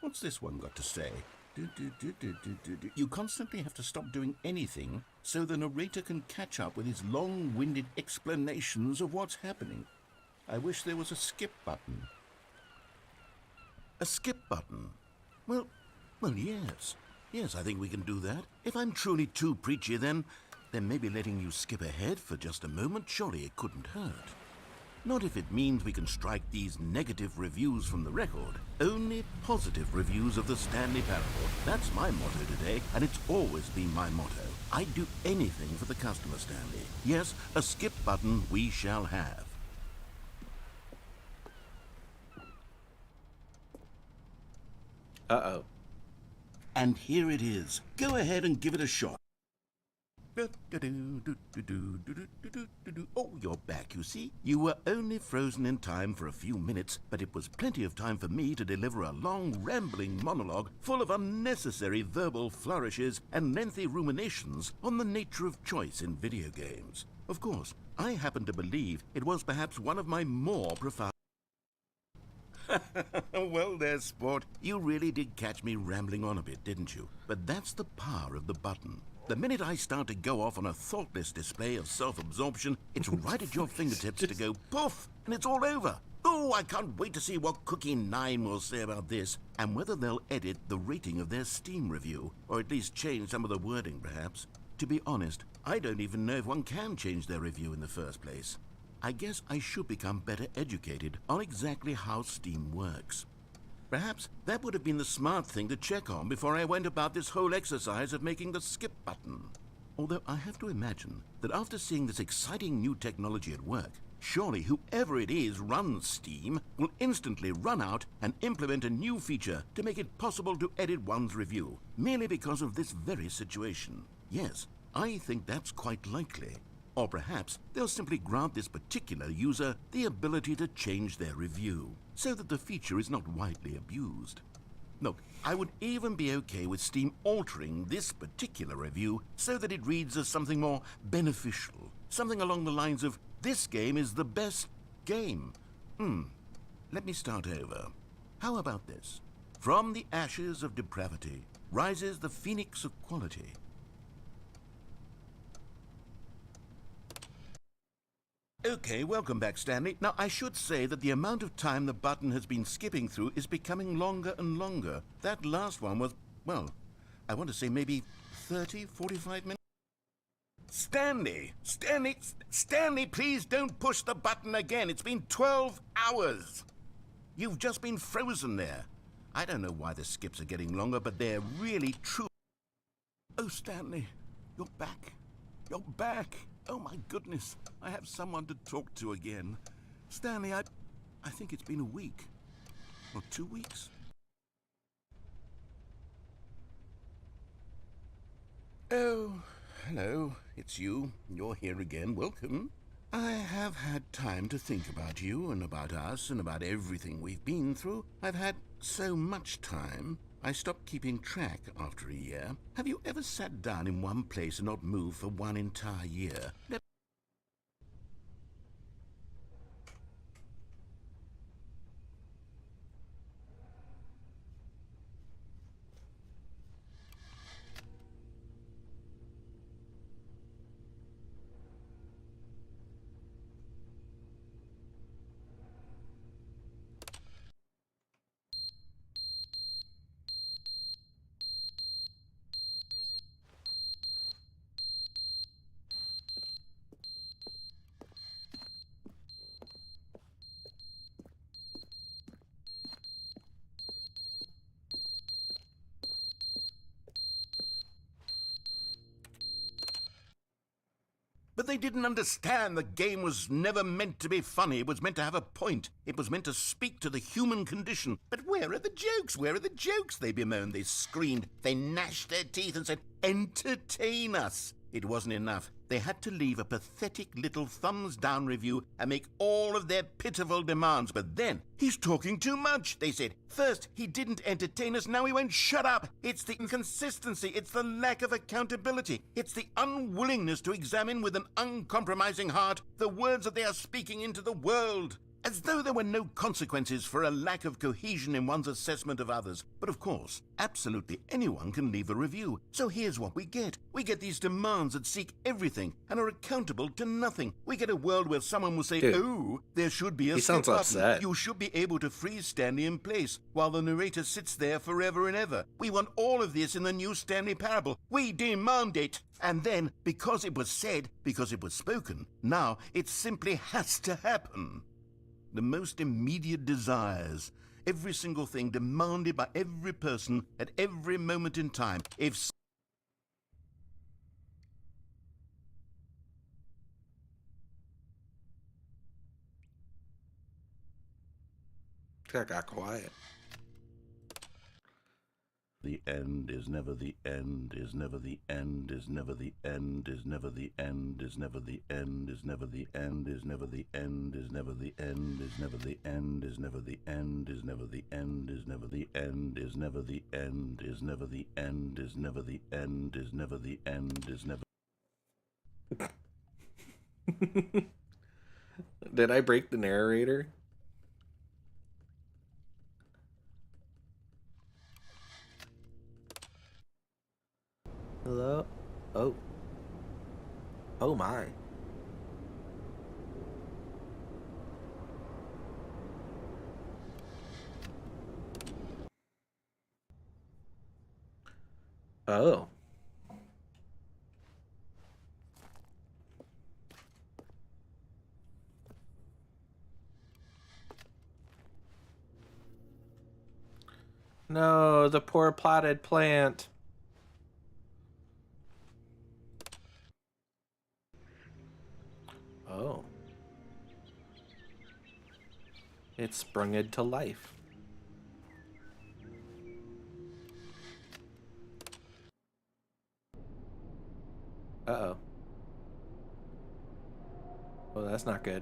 [SPEAKER 2] What's this one got to say? You constantly have to stop doing anything so the narrator can catch up with his long-winded explanations of what's happening. I wish there was a skip button. A skip button? Well, yes. Yes, I think we can do that. If I'm truly too preachy, then maybe letting you skip ahead for just a moment, surely it couldn't hurt. Not if it means we can strike these negative reviews from the record. Only positive reviews of the Stanley Parable. That's my motto today, and it's always been my motto. I'd do anything for the customer, Stanley. Yes, a skip button we shall have.
[SPEAKER 1] Uh-oh.
[SPEAKER 2] And here it is. Go ahead and give it a shot. Oh, you're back, you see. You were only frozen in time for a few minutes, but it was plenty of time for me to deliver a long, rambling monologue full of unnecessary verbal flourishes and lengthy ruminations on the nature of choice in video games. Of course, I happen to believe it was perhaps one of my more profound... Well there, sport. You really did catch me rambling on a bit, didn't you? But that's the power of the button. The minute I start to go off on a thoughtless display of self-absorption, it's right at your fingertips to go poof, and it's all over. Oh, I can't wait to see what Cookie 9 will say about this, and whether they'll edit the rating of their Steam review, or at least change some of the wording, perhaps. To be honest, I don't even know if one can change their review in the first place. I guess I should become better educated on exactly how Steam works. Perhaps that would have been the smart thing to check on before I went about this whole exercise of making the skip button. Although I have to imagine that after seeing this exciting new technology at work, surely whoever it is runs Steam will instantly run out and implement a new feature to make it possible to edit one's review, merely because of this very situation. Yes, I think that's quite likely. Or perhaps they'll simply grant this particular user the ability to change their review, so that the feature is not widely abused. Look, I would even be okay with Steam altering this particular review so that it reads as something more beneficial. Something along the lines of, this game is the best game. Let me start over. How about this? From the ashes of depravity rises the phoenix of quality. Okay, welcome back, Stanley. Now, I should say that the amount of time the button has been skipping through is becoming longer and longer. That last one was, well, I want to say maybe 30, 45 minutes. Stanley, please don't push the button again. It's been 12 hours. You've just been frozen there. I don't know why the skips are getting longer, but they're really true. Oh, Stanley, you're back. You're back. Oh, my goodness. I have someone to talk to again. Stanley, I think it's been a week. Or 2 weeks. Oh, hello. It's you. You're here again. Welcome. I have had time to think about you and about us and about everything we've been through. I've had so much time. I stopped keeping track after a year. Have you ever sat down in one place and not moved for one entire year?
[SPEAKER 3] But they didn't understand the game was never meant to be funny. It was meant to have a point. It was meant to speak to the human condition. But where are the jokes? Where are the jokes? They bemoaned, they screamed, they gnashed their teeth and said, entertain us. It wasn't enough. They had to leave a pathetic little thumbs-down review and make all of their pitiful demands. But then, he's talking too much, they said. First, he didn't entertain us, now he won't shut up. It's the inconsistency, it's the lack of accountability. It's the unwillingness to examine with an uncompromising heart the words that they are speaking into the world. As though there were no consequences for a lack of cohesion in one's assessment of others. But of course, absolutely anyone can leave a review. So here's what we get. We get these demands that seek everything and are accountable to nothing. We get a world where someone will say,
[SPEAKER 1] Dude,
[SPEAKER 3] oh, there should be a
[SPEAKER 1] he sounds
[SPEAKER 3] skip
[SPEAKER 1] upset.
[SPEAKER 3] button. You should be able to freeze Stanley in place while the narrator sits there forever and ever. We want all of this in the new Stanley Parable. We demand it. And then, because it was said, because it was spoken, now it simply has to happen. The most immediate desires, every single thing demanded by every person at every moment in time. If
[SPEAKER 1] That got quiet.
[SPEAKER 2] The end is never the end, is never the end, is never the end, is never the end, is never the end, is never the end, is never the end, is never the end, is never the end, is never the end, is never the end, is never the end, is never the end, is never the end, is never the end, is never the end, is never.
[SPEAKER 1] Did I break the narrator? Hello? Oh. Oh my. Oh. No, the poor potted plant. Oh. It sprung into life. Uh-oh. Oh, that's not good.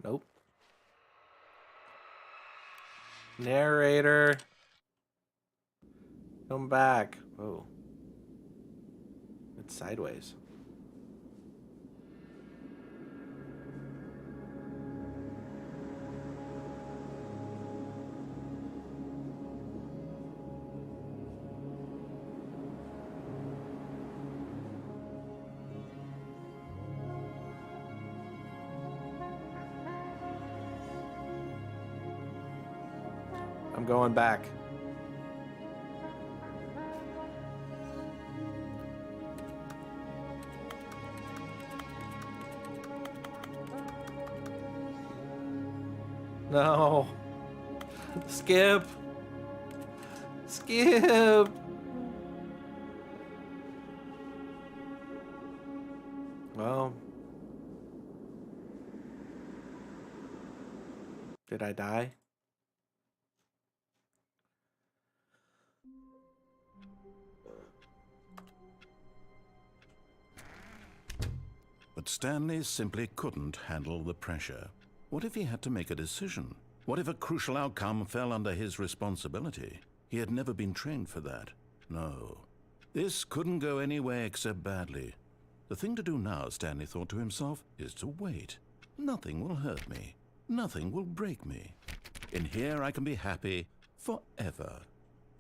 [SPEAKER 1] Nope. Narrator. Come back. Oh. It's sideways. I'm going back. No. Skip. Skip. Well. Did I die?
[SPEAKER 2] But Stanley simply couldn't handle the pressure. What if he had to make a decision? What if a crucial outcome fell under his responsibility? He had never been trained for that. No. This couldn't go any way except badly. The thing to do now, Stanley thought to himself, is to wait. Nothing will hurt me. Nothing will break me. In here I can be happy forever.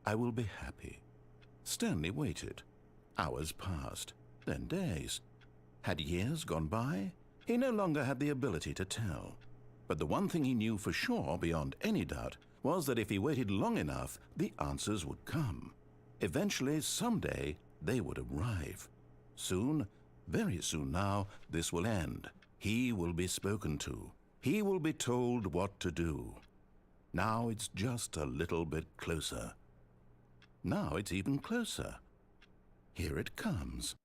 [SPEAKER 2] I will be happy. Stanley waited. Hours passed, then days. Had years gone by? He no longer had the ability to tell. But the one thing he knew for sure, beyond any doubt, was that if he waited long enough, the answers would come. Eventually, someday, they would arrive. Soon, very soon now, this will end.
[SPEAKER 3] He will be spoken to. He will be told what to do. Now it's just a little bit closer. Now it's even closer. Here it comes.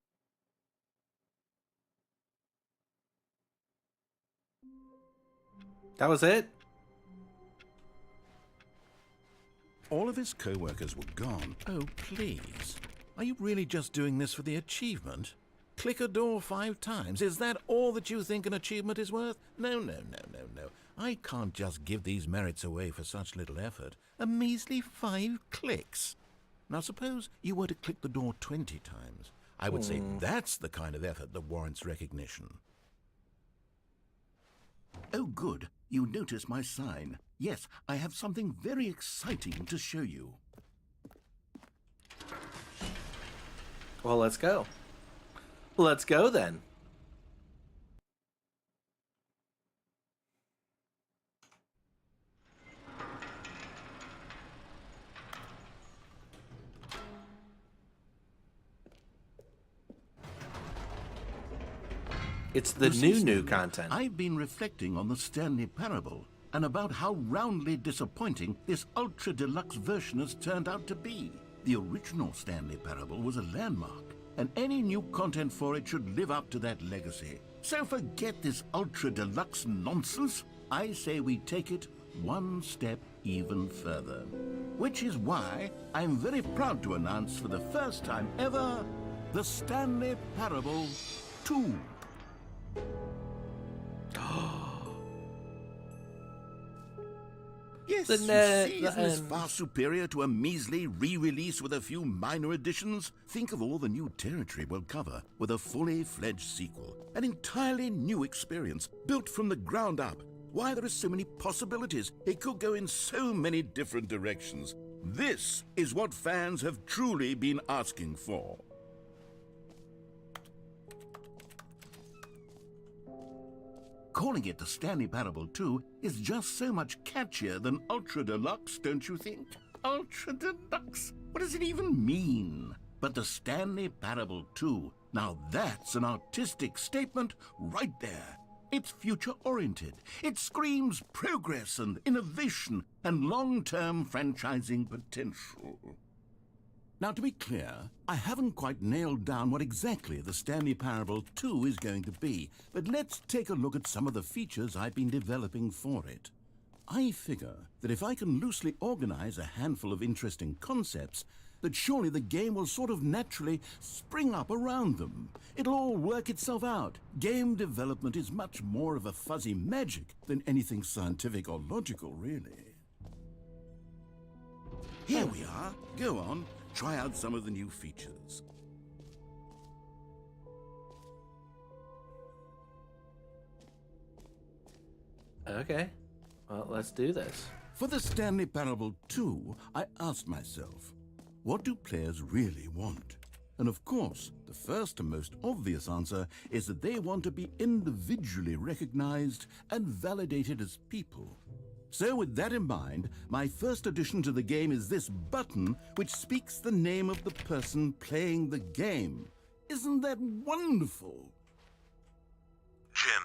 [SPEAKER 1] That was it?
[SPEAKER 3] All of his co-workers were gone. Oh, please. Are you really just doing this for the achievement? Click a door 5 times. Is that all that you think an achievement is worth? No. I can't just give these merits away for such little effort. A measly 5 clicks. Now suppose you were to click the door 20 times. I would say that's the kind of effort that warrants recognition. Oh, good. You notice my sign. Yes, I have something very exciting to show you.
[SPEAKER 1] Well, let's go. Let's go then. It's the new content.
[SPEAKER 3] I've been reflecting on the Stanley Parable and about how roundly disappointing this ultra deluxe version has turned out to be. The original Stanley Parable was a landmark, and any new content for it should live up to that legacy. So forget this ultra deluxe nonsense. I say we take it one step even further. Which is why I'm very proud to announce for the first time ever, the Stanley Parable 2. Yes, you see, isn't this far superior to a measly re-release with a few minor additions? Think of all the new territory we'll cover with a fully fledged sequel. An entirely new experience, built from the ground up. Why, there are so many possibilities. It could go in so many different directions. This is what fans have truly been asking for. Calling it the Stanley Parable 2 is just so much catchier than Ultra Deluxe, don't you think? Ultra Deluxe? What does it even mean? But the Stanley Parable 2, now that's an artistic statement right there. It's future-oriented. It screams progress and innovation and long-term franchising potential. Now, to be clear, I haven't quite nailed down what exactly the Stanley Parable 2 is going to be, but let's take a look at some of the features I've been developing for it. I figure that if I can loosely organize a handful of interesting concepts, that surely the game will sort of naturally spring up around them. It'll all work itself out. Game development is much more of a fuzzy magic than anything scientific or logical, really. Here we are. Go on. Try out some of the new features.
[SPEAKER 1] Okay. Well, let's do this.
[SPEAKER 3] For the Stanley Parable 2, I asked myself, what do players really want? And of course, the first and most obvious answer is that they want to be individually recognized and validated as people. So with that in mind, my first addition to the game is this button which speaks the name of the person playing the game. Isn't that wonderful?
[SPEAKER 6] Jim.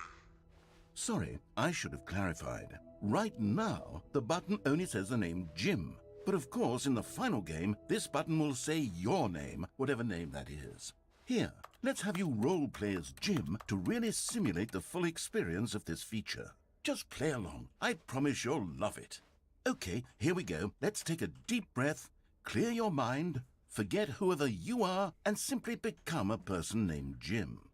[SPEAKER 3] Sorry, I should have clarified. Right now, the button only says the name Jim. But of course, in the final game, this button will say your name, whatever name that is. Here, let's have you role-play as Jim to really simulate the full experience of this feature. Just play along. I promise you'll love it. Okay, here we go. Let's take a deep breath, clear your mind, forget whoever you are, and simply become a person named Jim.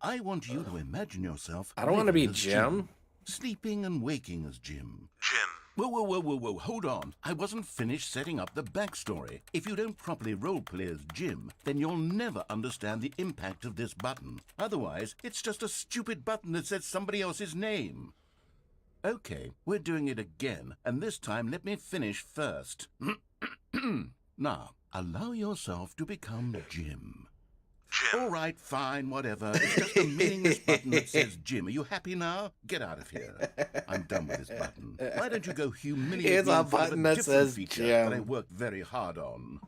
[SPEAKER 3] I want you to imagine yourself...
[SPEAKER 1] I don't want to be
[SPEAKER 3] living as
[SPEAKER 1] Jim.
[SPEAKER 3] Sleeping and waking as Jim.
[SPEAKER 6] Jim.
[SPEAKER 3] Whoa, hold on. I wasn't finished setting up the backstory. If you don't properly roleplay as Jim, then you'll never understand the impact of this button. Otherwise, it's just a stupid button that says somebody else's name. Okay, we're doing it again, and this time let me finish first. Now, allow yourself to become Jim.
[SPEAKER 6] Jim.
[SPEAKER 3] All right, fine, whatever. It's just a meaningless button that says Jim. Are you happy now? Get out of here. I'm done with this button. Why don't you go humiliate
[SPEAKER 1] It's
[SPEAKER 3] me
[SPEAKER 1] a
[SPEAKER 3] in front of
[SPEAKER 1] button that
[SPEAKER 3] different
[SPEAKER 1] says
[SPEAKER 3] feature
[SPEAKER 1] Jim.
[SPEAKER 3] that I worked very hard on?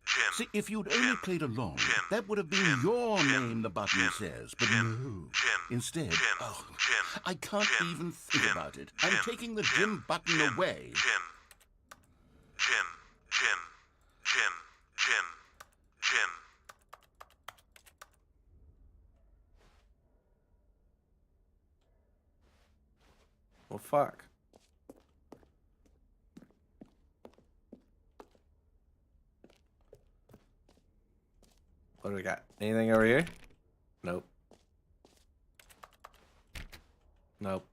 [SPEAKER 6] Jim.
[SPEAKER 3] See, if you'd only played along, that would have been your name the button says. But no. Instead, oh, I can't even think about it. I'm taking the Jim button away.
[SPEAKER 6] Jim.
[SPEAKER 1] Well, fuck. What do we got? Anything over here? Nope. Nope.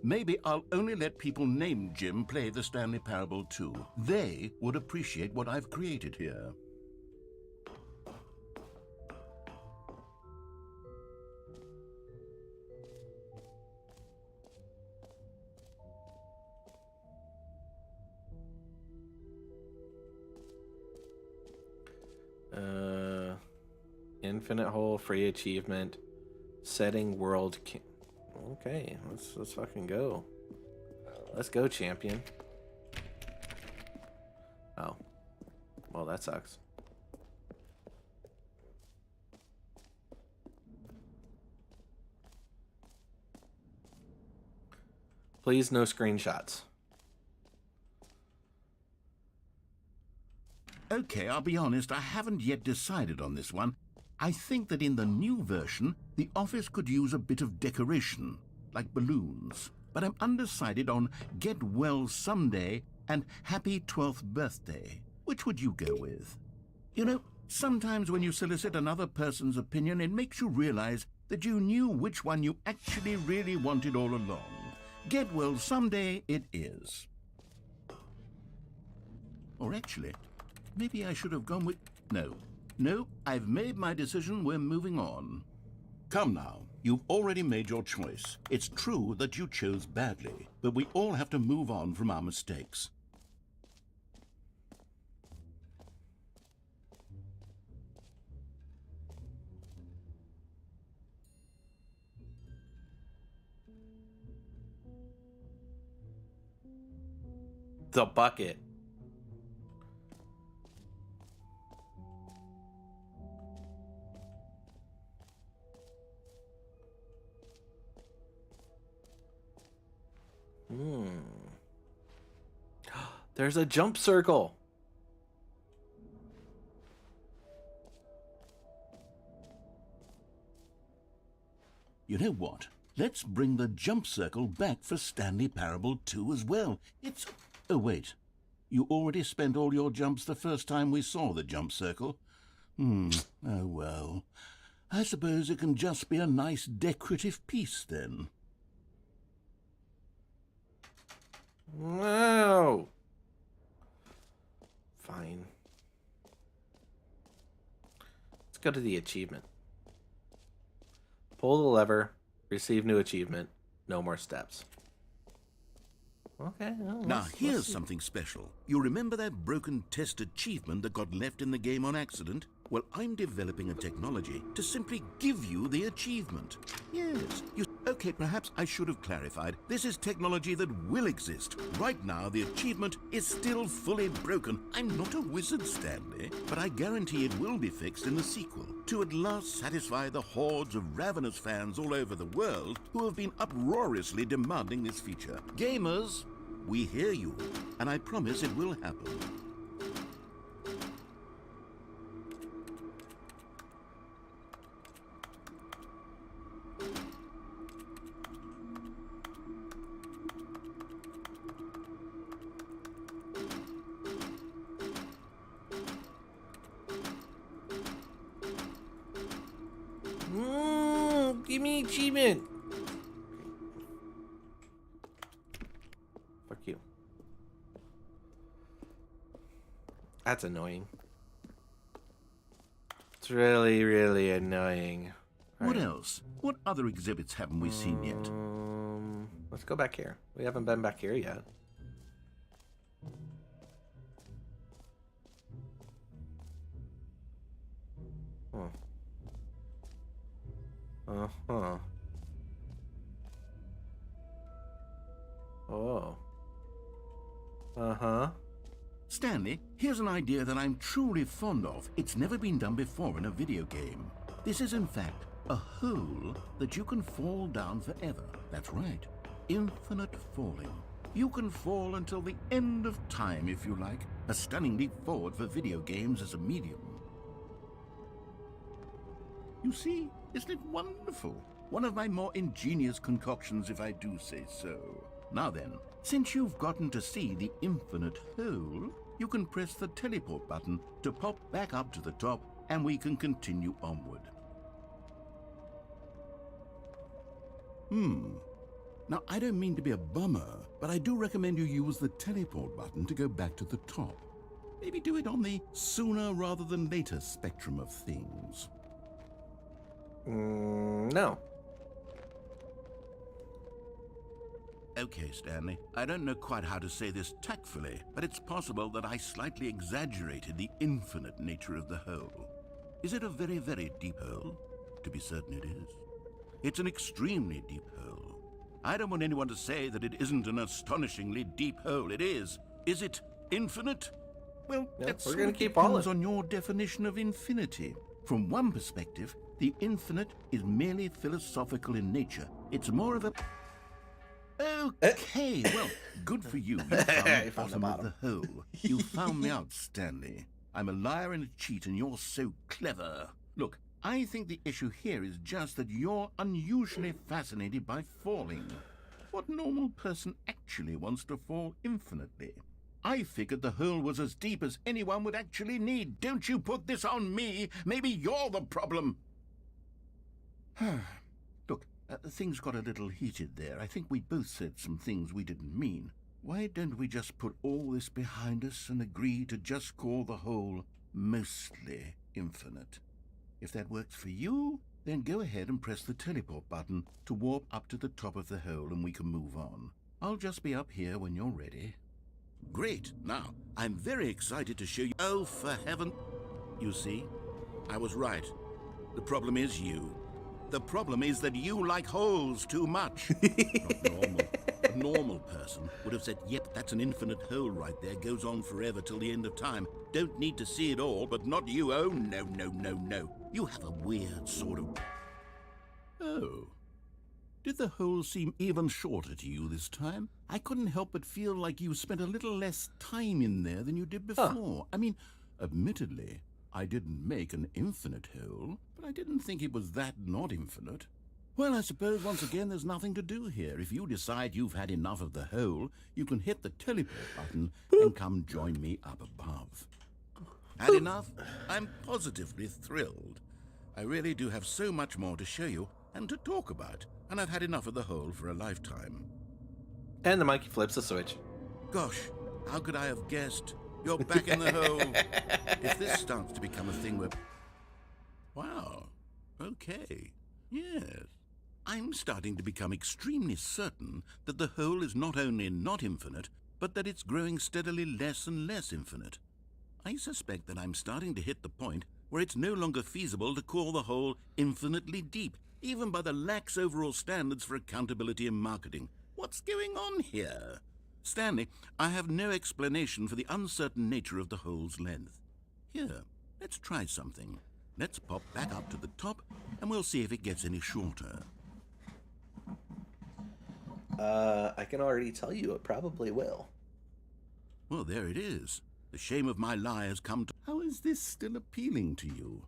[SPEAKER 3] Maybe I'll only let people named Jim play the Stanley Parable too. They would appreciate what I've created here.
[SPEAKER 1] Infinite hole, free achievement, setting world. Okay, let's fucking go. Let's go, champion. Oh, well, that sucks. Please, no screenshots.
[SPEAKER 3] Okay, I'll be honest, I haven't yet decided on this one. I think that in the new version, the office could use a bit of decoration, like balloons. But I'm undecided on Get Well Someday and Happy 12th Birthday. Which would you go with? You know, sometimes when you solicit another person's opinion, it makes you realize that you knew which one you actually really wanted all along. Get Well Someday it is. Or actually, maybe I should have gone with... No, I've made my decision. We're moving on. Come now, you've already made your choice. It's true that you chose badly, but we all have to move on from our mistakes.
[SPEAKER 1] The bucket. There's a jump circle.
[SPEAKER 3] You know what? Let's bring the jump circle back for Stanley Parable 2 as well. It's... Oh, wait. You already spent all your jumps the first time we saw the jump circle. Oh, well. I suppose it can just be a nice decorative piece, then.
[SPEAKER 1] No. Fine. Let's go to the achievement. Pull the lever, receive new achievement, no more steps. Okay. Well,
[SPEAKER 3] Now, here's something special. You remember that broken test achievement that got left in the game on accident? Well, I'm developing a technology to simply give you the achievement. Yes. Okay, perhaps I should have clarified. This is technology that will exist. Right now, the achievement is still fully broken. I'm not a wizard, Stanley, but I guarantee it will be fixed in the sequel to at last satisfy the hordes of ravenous fans all over the world who have been uproariously demanding this feature. Gamers, we hear you, and I promise it will happen.
[SPEAKER 1] Give me achievement. Fuck you. That's annoying. It's really, really annoying.
[SPEAKER 3] What else? What other exhibits haven't we seen yet?
[SPEAKER 1] Let's go back here. We haven't been back here yet. Uh-huh. Oh. Uh-huh.
[SPEAKER 3] Stanley, here's an idea that I'm truly fond of. It's never been done before in a video game. This is, in fact, a hole that you can fall down forever. That's right. Infinite falling. You can fall until the end of time, if you like. A stunning leap forward for video games as a medium. You see, isn't it wonderful? One of my more ingenious concoctions, if I do say so. Now then, since you've gotten to see the infinite hole, you can press the teleport button to pop back up to the top, and we can continue onward. Now, I don't mean to be a bummer, but I do recommend you use the teleport button to go back to the top. Maybe do it on the sooner rather than later spectrum of things.
[SPEAKER 1] No.
[SPEAKER 3] Okay, Stanley, I don't know quite how to say this tactfully, but it's possible that I slightly exaggerated the infinite nature of the hole. Is it a very, very deep hole? To be certain it is. It's an extremely deep hole. I don't want anyone to say that it isn't an astonishingly deep hole. It is. Is it infinite? Well,
[SPEAKER 1] Yep,
[SPEAKER 3] that
[SPEAKER 1] we're
[SPEAKER 3] sort
[SPEAKER 1] gonna
[SPEAKER 3] of
[SPEAKER 1] keep
[SPEAKER 3] depends
[SPEAKER 1] falling.
[SPEAKER 3] on your definition of infinity. From one perspective, the infinite is merely philosophical in nature. It's more of a... Okay, well, good for you. You found the
[SPEAKER 1] Found the
[SPEAKER 3] bottom of the hole. You found me out, Stanley. I'm a liar and a cheat, and you're so clever. Look, I think the issue here is just that you're unusually fascinated by falling. What normal person actually wants to fall infinitely? I figured the hole was as deep as anyone would actually need. Don't you put this on me. Maybe you're the problem. Look, things got a little heated there. I think we both said some things we didn't mean. Why don't we just put all this behind us and agree to just call the hole mostly infinite? If that works for you, then go ahead and press the teleport button to warp up to the top of the hole and we can move on. I'll just be up here when you're ready. Great. Now, I'm very excited to show you... Oh, for heaven... You see, I was right. The problem is you. The problem is that you like holes too much. Not normal. A normal person would have said, yep, that's an infinite hole right there, goes on forever till the end of time. Don't need to see it all, but not you. Oh, no, no, no, no. You have a weird sort of... Oh. Did the hole seem even shorter to you this time? I couldn't help but feel like you spent a little less time in there than you did before. I mean, admittedly, I didn't make an infinite hole, but I didn't think it was that not infinite. Well, I suppose once again there's nothing to do here. If you decide you've had enough of the hole, you can hit the teleport button and come join me up above. Had enough? I'm positively thrilled. I really do have so much more to show you and to talk about, and I've had enough of the hole for a lifetime.
[SPEAKER 1] And the monkey flips the switch.
[SPEAKER 3] Gosh, how could I have guessed? You're back in the hole. If this starts to become a thing where... Wow. Okay. Yes. I'm starting to become extremely certain that the hole is not only not infinite, but that it's growing steadily less and less infinite. I suspect that I'm starting to hit the point where it's no longer feasible to call the hole infinitely deep, even by the lax overall standards for accountability in marketing. What's going on here? Stanley, I have no explanation for the uncertain nature of the hole's length. Here, let's try something. Let's pop back up to the top, and we'll see if it gets any shorter.
[SPEAKER 1] I can already tell you it probably will.
[SPEAKER 3] Well, there it is. The shame of my lie has come to... How is this still appealing to you?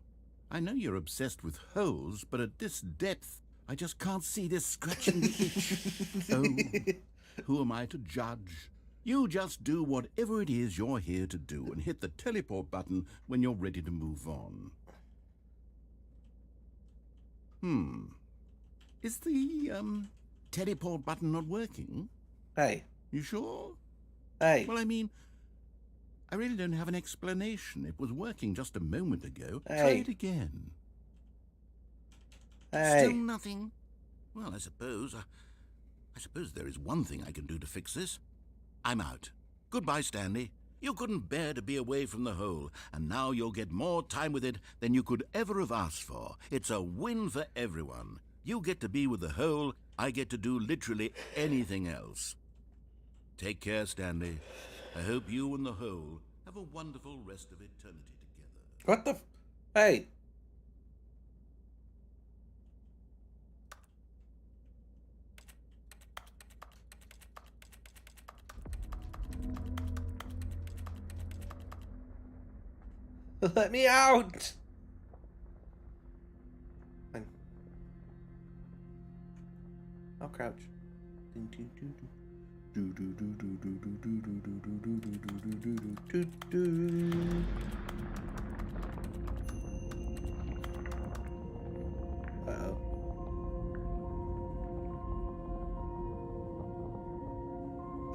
[SPEAKER 3] I know you're obsessed with holes, but at this depth, I just can't see this scratching the itch. Oh, who am I to judge? You just do whatever it is you're here to do and hit the teleport button when you're ready to move on. Is the, teleport button not working?
[SPEAKER 1] Hey.
[SPEAKER 3] You sure?
[SPEAKER 1] Hey.
[SPEAKER 3] Well, I mean, I really don't have an explanation. It was working just a moment ago.
[SPEAKER 1] Hey.
[SPEAKER 3] Try it again.
[SPEAKER 1] Hey.
[SPEAKER 3] Still nothing? Well, I suppose there is one thing I can do to fix this. I'm out. Goodbye, Stanley. You couldn't bear to be away from the hole, and now you'll get more time with it than you could ever have asked for. It's a win for everyone. You get to be with the hole, I get to do literally anything else. Take care, Stanley. I hope you and the hole
[SPEAKER 2] Have a wonderful rest of eternity together.
[SPEAKER 1] What the? Hey. Let me out! Fine. I'll crouch.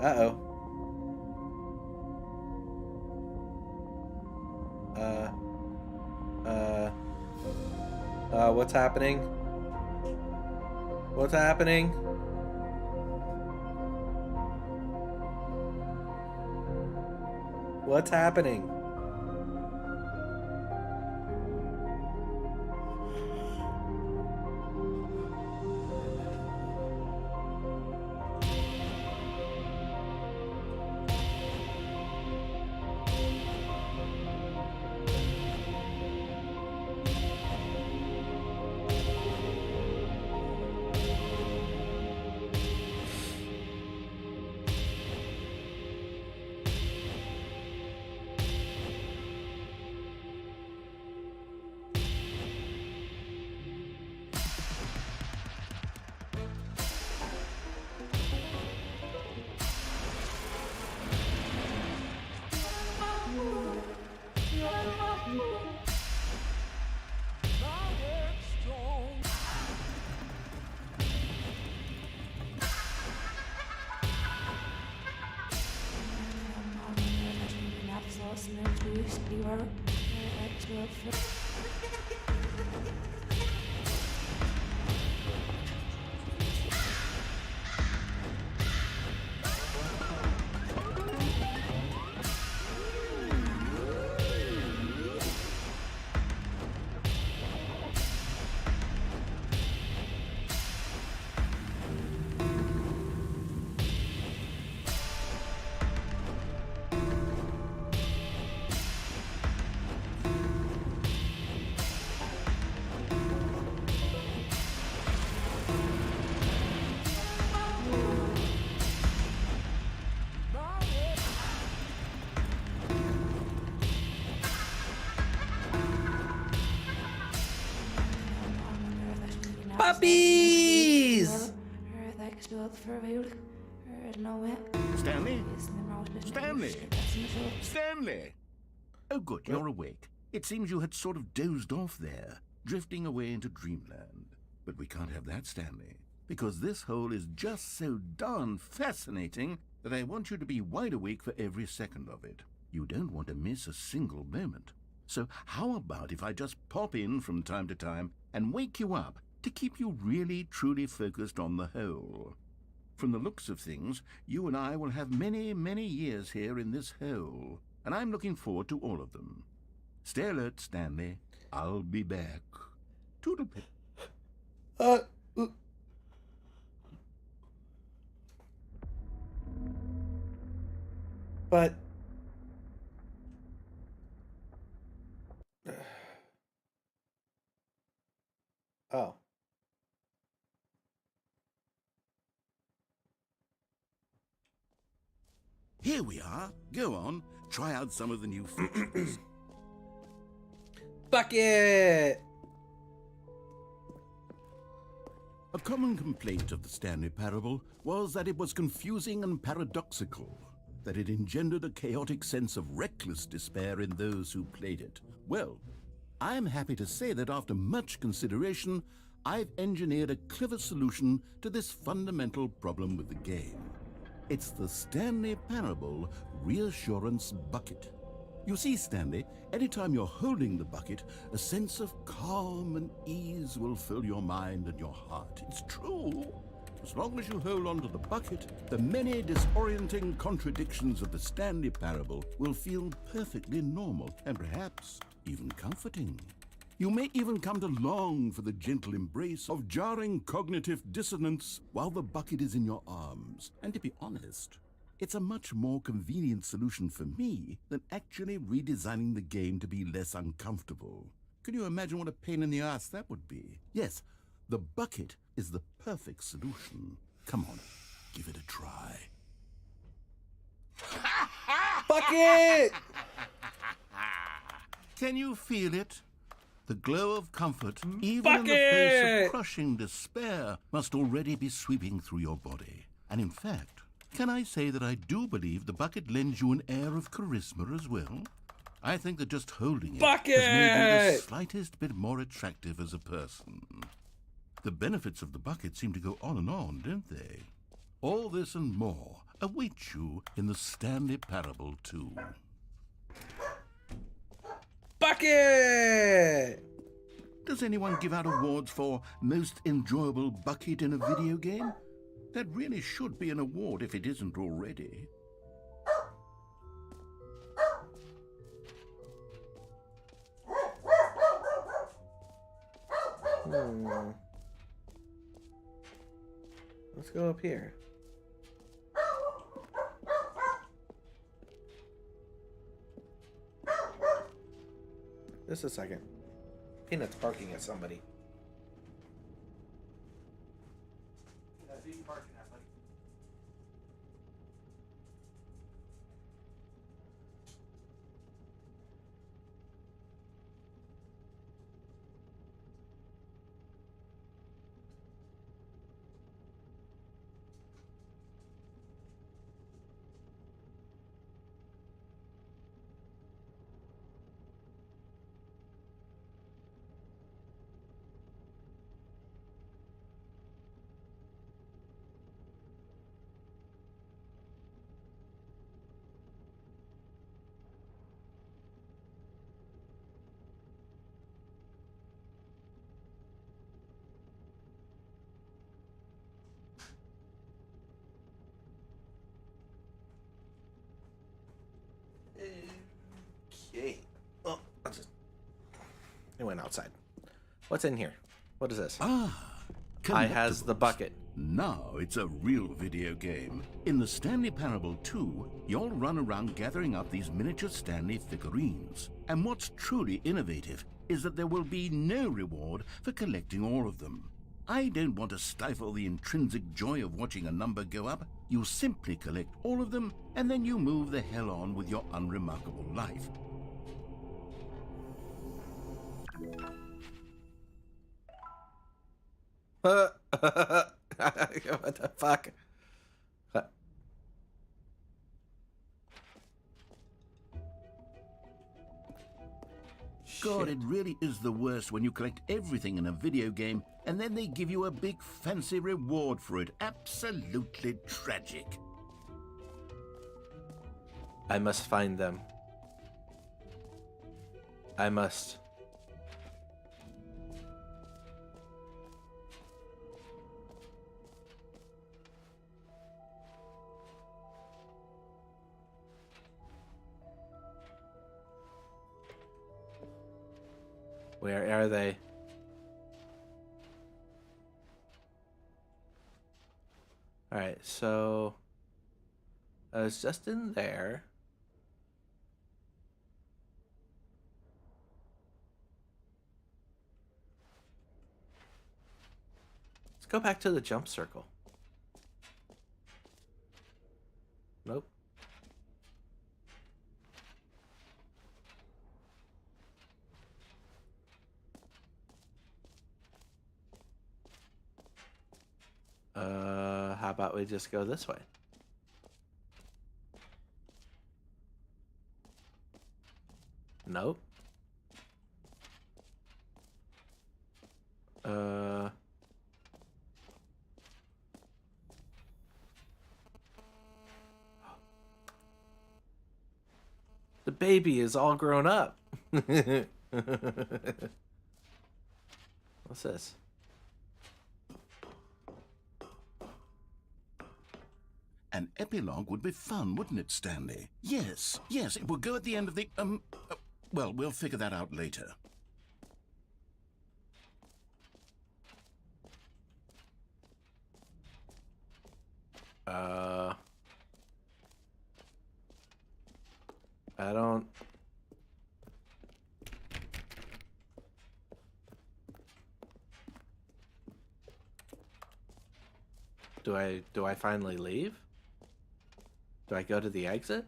[SPEAKER 1] Uh-oh. Uh-oh. What's happening? What's happening? What's happening? Puppies!
[SPEAKER 3] Stanley? Stanley? Stanley! Oh, good, you're awake. It seems you had sort of dozed off there, drifting away into dreamland. But we can't have that, Stanley, because this hole is just so darn fascinating that I want you to be wide awake for every second of it. You don't want to miss a single moment. So how about if I just pop in from time to time and wake you up to keep you really, truly focused on the hole? From the looks of things, you and I will have many, many years here in this hole, and I'm looking forward to all of them. Stay alert, Stanley. I'll be back. Toodlepip.
[SPEAKER 1] But oh.
[SPEAKER 3] Here we are. Go on. Try out some of the new features.
[SPEAKER 1] Bucket!
[SPEAKER 3] A common complaint of the Stanley Parable was that it was confusing and paradoxical, that it engendered a chaotic sense of reckless despair in those who played it. Well, I'm happy to say that after much consideration, I've engineered a clever solution to this fundamental problem with the game. It's the Stanley Parable Reassurance Bucket. You see, Stanley, anytime you're holding the bucket, a sense of calm and ease will fill your mind and your heart. It's true. As long as you hold on to the bucket, the many disorienting contradictions of the Stanley Parable will feel perfectly normal and perhaps even comforting. You may even come to long for the gentle embrace of jarring cognitive dissonance while the bucket is in your arms. And to be honest, It's a much more convenient solution for me than actually redesigning the game to be less uncomfortable. Can you imagine what a pain in the ass that would be? Yes, the bucket is the perfect solution. Come on, give it a try.
[SPEAKER 1] Bucket!
[SPEAKER 3] Can you feel it? The glow of comfort, even in the face of crushing despair, must already be sweeping through your body. And in fact, can I say that I do believe the bucket lends you an air of charisma as well? I think that just holding it has made you the slightest bit more attractive as a person. The benefits of the bucket seem to go on, don't they? All this and more await you in the Stanley Parable 2.
[SPEAKER 1] Bucket!
[SPEAKER 3] Does anyone give out awards for most enjoyable bucket in a video game? That really should be an award if it isn't already.
[SPEAKER 1] Let's go up here. Just a second. Peanut's barking at somebody. Okay. Oh, it went outside. What's in here? What is this? I has the bucket.
[SPEAKER 3] Now it's a real video game. In the Stanley Parable 2, you'll run around gathering up these miniature Stanley figurines. And what's truly innovative is that there will be no reward for collecting all of them. I don't want to stifle the intrinsic joy of watching a number go up. You simply collect all of them, and then you move the hell on with your unremarkable life.
[SPEAKER 1] What the fuck?
[SPEAKER 3] God, it really is the worst when you collect everything in a video game and then they give you a big fancy reward for it. Absolutely tragic.
[SPEAKER 1] I must find them. I must. Where are they? Alright, so I was just in there. Let's go back to the jump circle. Nope. How about we just go this way? Nope. The baby is all grown up. What's this?
[SPEAKER 3] An epilogue would be fun, wouldn't it, Stanley? Yes, it will go at the end of the, well, we'll figure that out later.
[SPEAKER 1] I don't... Do I finally leave? Do I go to the exit?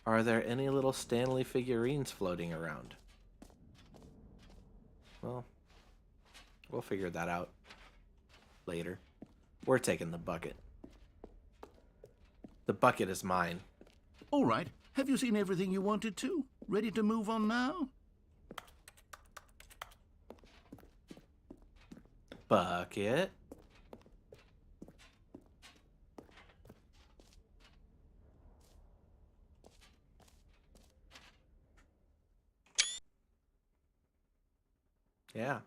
[SPEAKER 1] Are there any little Stanley figurines floating around? Well, we'll figure that out later. We're taking the bucket. The bucket is mine.
[SPEAKER 3] All right. Have you seen everything you wanted to? Ready to move on now?
[SPEAKER 1] Bucket. Yeah.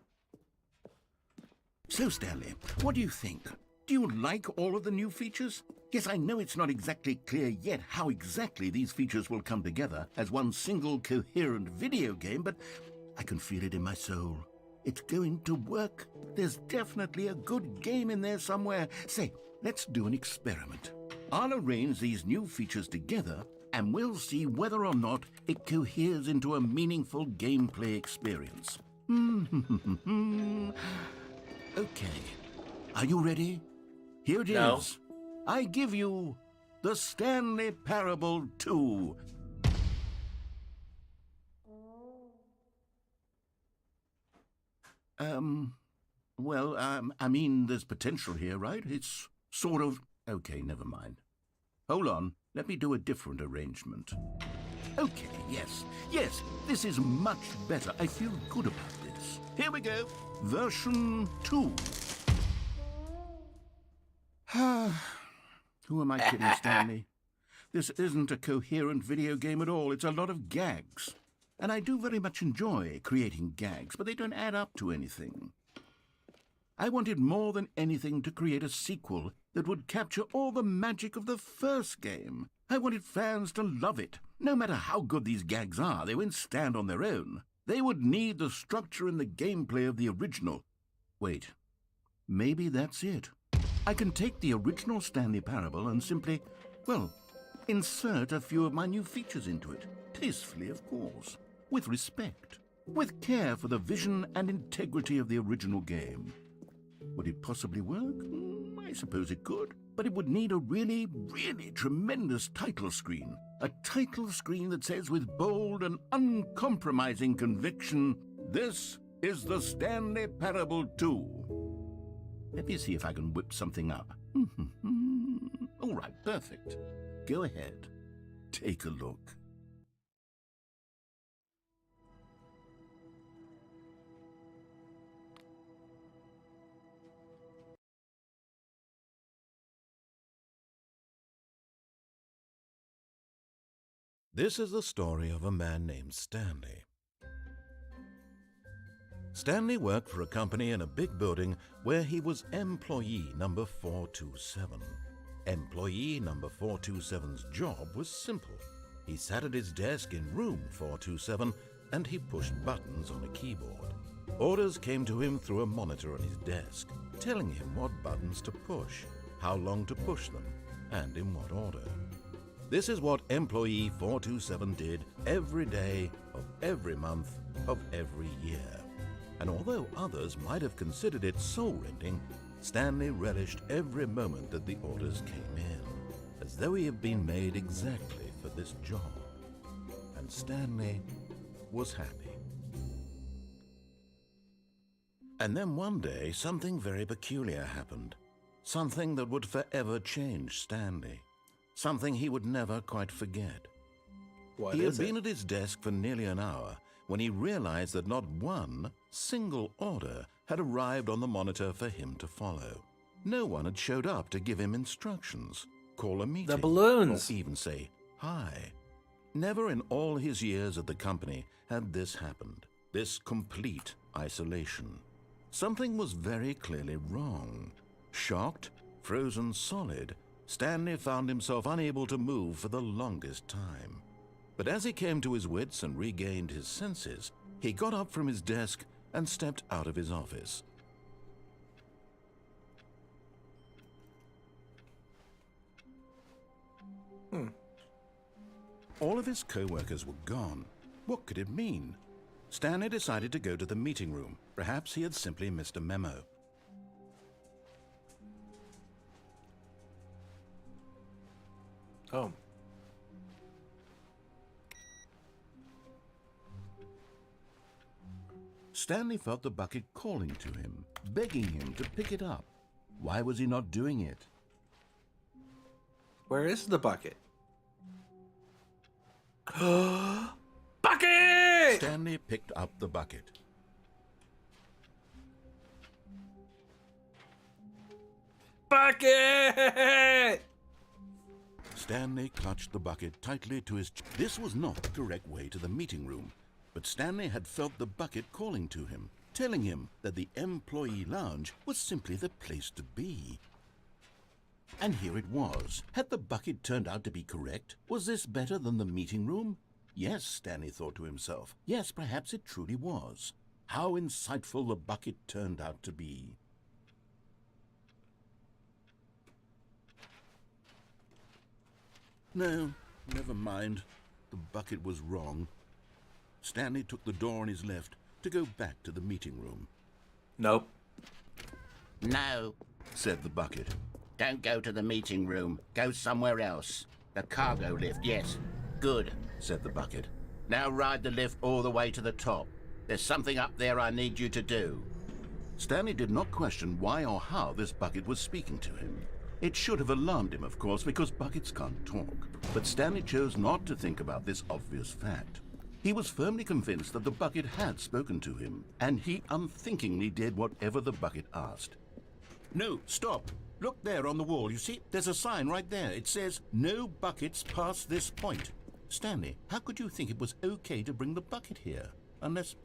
[SPEAKER 3] So, Stanley, what do you think? Do you like all of the new features? Yes, I know it's not exactly clear yet how exactly these features will come together as one single coherent video game, but I can feel it in my soul. It's going to work. There's definitely a good game in there somewhere. Say, let's do an experiment. I'll arrange these new features together, and we'll see whether or not it coheres into a meaningful gameplay experience. Okay. Are you ready? Here it
[SPEAKER 1] No.
[SPEAKER 3] is. I give you the Stanley Parable 2. I mean, there's potential here, right? It's sort of... Okay, never mind. Hold on. Let me do a different arrangement. Okay, yes, this is much better. I feel good about this. Here we go. Version 2. Who am I kidding, Stanley? This isn't a coherent video game at all. It's a lot of gags. And I do very much enjoy creating gags, but they don't add up to anything. I wanted more than anything to create a sequel that would capture all the magic of the first game. I wanted fans to love it. No matter how good these gags are, they won't stand on their own. They would need the structure and the gameplay of the original. Wait, maybe that's it. I can take the original Stanley Parable and simply, well, insert a few of my new features into it. Tastefully, of course. With respect. With care for the vision and integrity of the original game. Would it possibly work? I suppose it could. But it would need a really, really tremendous title screen. A title screen that says with bold and uncompromising conviction, "This is the Stanley Parable 2. Let me see if I can whip something up. All right, perfect. Go ahead. Take a look.
[SPEAKER 2] This is the story of a man named Stanley. Stanley worked for a company in a big building where he was employee number 427. Employee number 427's job was simple. He sat at his desk in room 427 and he pushed buttons on a keyboard. Orders came to him through a monitor on his desk, telling him what buttons to push, how long to push them, and in what order. This is what employee 427 did every day of every month of every year. And although others might have considered it soul-rending, Stanley relished every moment that the orders came in, as though he had been made exactly for this job. And Stanley was happy. And then one day, something very peculiar happened. Something that would forever change Stanley. Something he would never quite forget. He had been at his desk for nearly an hour when he realized that not one single order had arrived on the monitor for him to follow. No one had showed up to give him instructions, call a meeting,
[SPEAKER 1] The balloons,
[SPEAKER 2] or even say hi. Never in all his years at the company had this happened, this complete isolation. Something was very clearly wrong. Shocked, frozen solid, Stanley found himself unable to move for the longest time. But as he came to his wits and regained his senses, he got up from his desk and stepped out of his office.
[SPEAKER 3] All of his co-workers were gone. What could it mean? Stanley decided to go to the meeting room. Perhaps he had simply missed a memo.
[SPEAKER 1] Oh.
[SPEAKER 3] Stanley felt the bucket calling to him, begging him to pick it up. Why was he not doing it?
[SPEAKER 1] Where is the bucket? Bucket!
[SPEAKER 3] Stanley picked up the bucket.
[SPEAKER 1] Bucket!
[SPEAKER 3] Stanley clutched the bucket tightly to his chest. This was not the correct way to the meeting room, but Stanley had felt the bucket calling to him, telling him that the employee lounge was simply the place to be. And here it was. Had the bucket turned out to be correct? Was this better than the meeting room? Yes, Stanley thought to himself. Yes, perhaps it truly was. How insightful the bucket turned out to be. No, never mind. The bucket was wrong. Stanley took the door on his left to go back to the meeting room.
[SPEAKER 1] Nope.
[SPEAKER 3] No, said the bucket. Don't go to the meeting room. Go somewhere else. The cargo lift, yes. Good, said the bucket. Now ride the lift all the way to the top. There's something up there I need you to do. Stanley did not question why or how this bucket was speaking to him. It should have alarmed him, of course, because buckets can't talk. But Stanley chose not to think about this obvious fact. He was firmly convinced that the bucket had spoken to him, and he unthinkingly did whatever the bucket asked. No, stop. Look there on the wall, you see? There's a sign right there. It says, "No buckets past this point." Stanley, how could you think it was okay to bring the bucket here? Unless,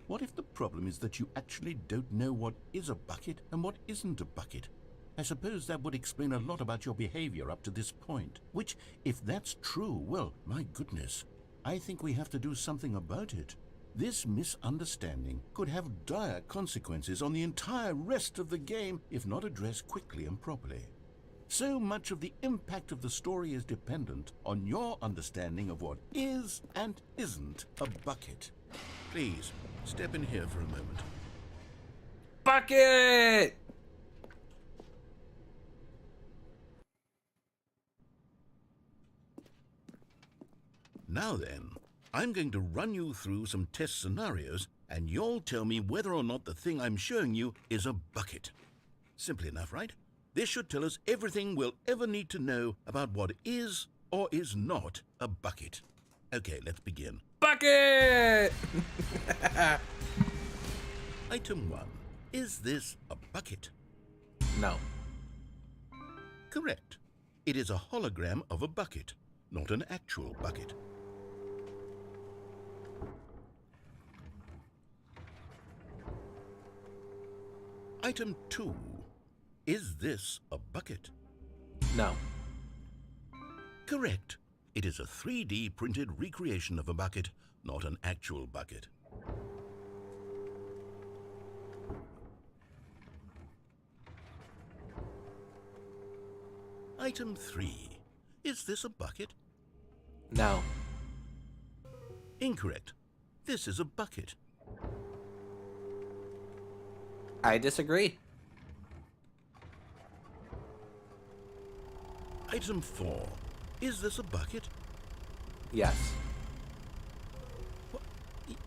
[SPEAKER 3] what if the problem is that you actually don't know what is a bucket and what isn't a bucket? I suppose that would explain a lot about your behavior up to this point. Which, if that's true, well, my goodness, I think we have to do something about it. This misunderstanding could have dire consequences on the entire rest of the game if not addressed quickly and properly. So much of the impact of the story is dependent on your understanding of what is and isn't a bucket. Please, step in here for a moment.
[SPEAKER 1] Bucket!
[SPEAKER 3] Now then, I'm going to run you through some test scenarios, and you'll tell me whether or not the thing I'm showing you is a bucket. Simple enough, right? This should tell us everything we'll ever need to know about what is or is not a bucket. Okay, let's begin.
[SPEAKER 1] Bucket!
[SPEAKER 3] Item 1. Is this a bucket?
[SPEAKER 1] No.
[SPEAKER 3] Correct. It is a hologram of a bucket, not an actual bucket. Item 2. Is this a bucket?
[SPEAKER 1] No.
[SPEAKER 3] Correct. It is a 3D printed recreation of a bucket, not an actual bucket. Item 3. Is this a bucket?
[SPEAKER 1] No.
[SPEAKER 3] Incorrect. This is a bucket.
[SPEAKER 1] I disagree.
[SPEAKER 3] Item 4. Is this a bucket?
[SPEAKER 1] Yes.
[SPEAKER 3] What?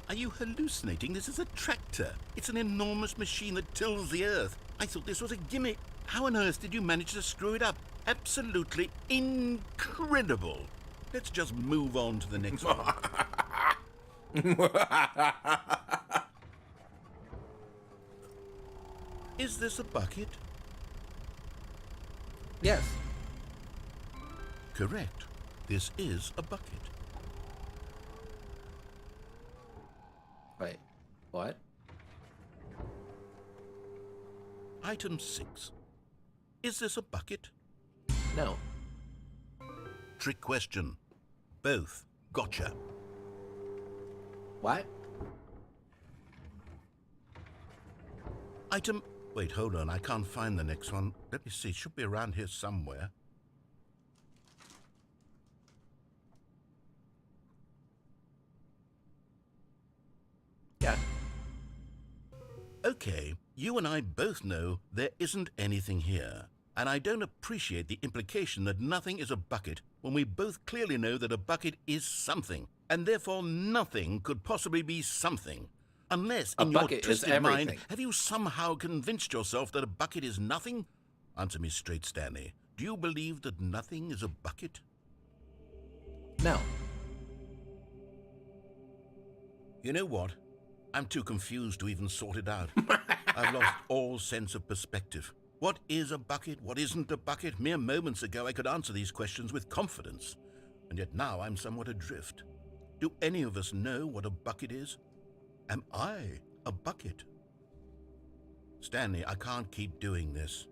[SPEAKER 3] Are you hallucinating? This is a tractor. It's an enormous machine that tills the earth. I thought this was a gimmick. How on earth did you manage to screw it up? Absolutely incredible. Let's just move on to the next one. Is this a bucket?
[SPEAKER 1] Yes.
[SPEAKER 3] Correct. This is a bucket.
[SPEAKER 1] Wait. What?
[SPEAKER 3] Item 6. Is this a bucket?
[SPEAKER 1] No.
[SPEAKER 3] Trick question. Both. Gotcha.
[SPEAKER 1] What?
[SPEAKER 3] Item... Wait, hold on. I can't find the next one. Let me see. It should be around here somewhere. Okay, you and I both know there isn't anything here. And I don't appreciate the implication that nothing is a bucket when we both clearly know that a bucket is something, and therefore nothing could possibly be something. Unless,
[SPEAKER 1] A
[SPEAKER 3] in your
[SPEAKER 1] bucket is
[SPEAKER 3] twisted mind,
[SPEAKER 1] everything.
[SPEAKER 3] have you somehow convinced yourself that a bucket is nothing? Answer me straight, Stanley. Do you believe that nothing is a bucket?
[SPEAKER 1] No.
[SPEAKER 3] You know what? I'm too confused to even sort it out. I've lost all sense of perspective. What is a bucket? What isn't a bucket? Mere moments ago I could answer these questions with confidence. And yet now I'm somewhat adrift. Do any of us know what a bucket is? Am I a bucket? Stanley, I can't keep doing this.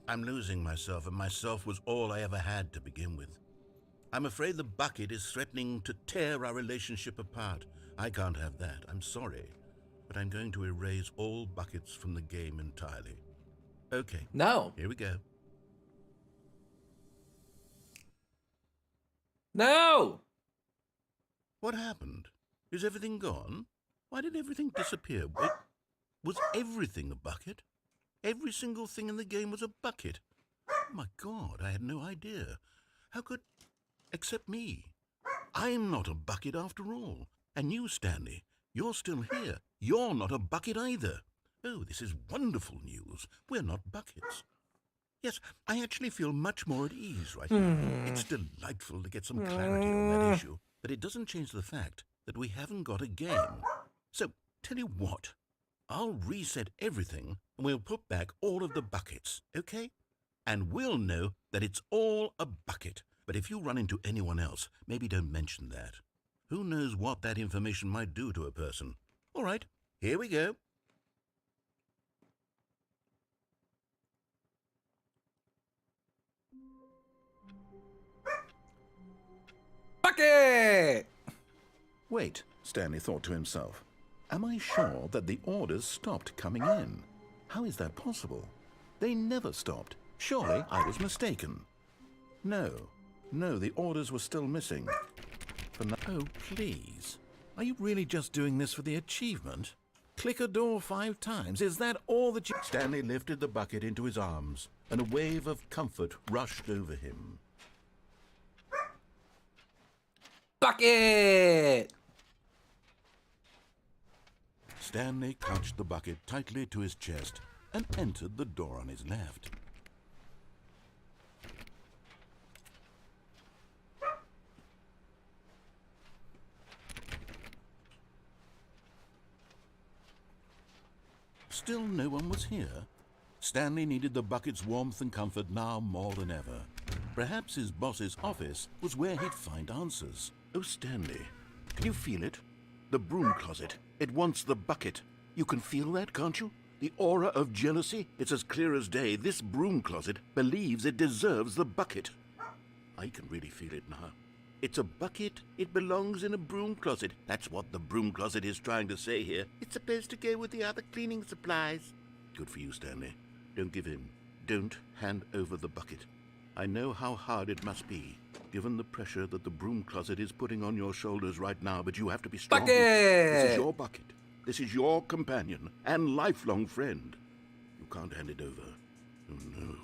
[SPEAKER 3] I'm losing myself, and myself was all I ever had to begin with. I'm afraid the bucket is threatening to tear our relationship apart. I can't have that. I'm sorry. But I'm going to erase all buckets from the game entirely. Okay.
[SPEAKER 1] No.
[SPEAKER 3] Here we go.
[SPEAKER 1] No!
[SPEAKER 3] What happened? Is everything gone? Why did everything disappear? Wait, was everything a bucket? Every single thing in the game was a bucket. Oh my God, I had no idea. How could... Except me. I'm not a bucket after all. And you, Stanley, you're still here. You're not a bucket either. Oh, this is wonderful news. We're not buckets. Yes, I actually feel much more at ease right now. It's delightful to get some clarity on that issue, but it doesn't change the fact that we haven't got a game. So, tell you what, I'll reset everything and we'll put back all of the buckets, okay? And we'll know that it's all a bucket. But if you run into anyone else, maybe don't mention that. Who knows what that information might do to a person? All right, here we go.
[SPEAKER 1] Bucket!
[SPEAKER 3] Wait, Stanley thought to himself. Am I sure that the orders stopped coming in? How is that possible? They never stopped. Surely I was mistaken. No, the orders were still missing. Oh, please. Are you really just doing this for the achievement? Click a door 5 times. Is that all that you... Stanley lifted the bucket into his arms, and a wave of comfort rushed over him.
[SPEAKER 1] Bucket!
[SPEAKER 3] Stanley clutched the bucket tightly to his chest and entered the door on his left. Still no one was here. Stanley needed the bucket's warmth and comfort now more than ever. Perhaps his boss's office was where he'd find answers. Oh, Stanley, can you feel it? The broom closet. It wants the bucket. You can feel that, can't you? The aura of jealousy. It's as clear as day. This broom closet believes it deserves the bucket. I can really feel it now. It's a bucket. It belongs in a broom closet. That's what the broom closet is trying to say here. It's supposed to go with the other cleaning supplies. Good for you, Stanley. Don't give in. Don't hand over the bucket. I know how hard it must be, given the pressure that the broom closet is putting on your shoulders right now, but you have to be strong.
[SPEAKER 1] Bucket!
[SPEAKER 3] This is your bucket. This is your companion and lifelong friend. You can't hand it over. Oh, no.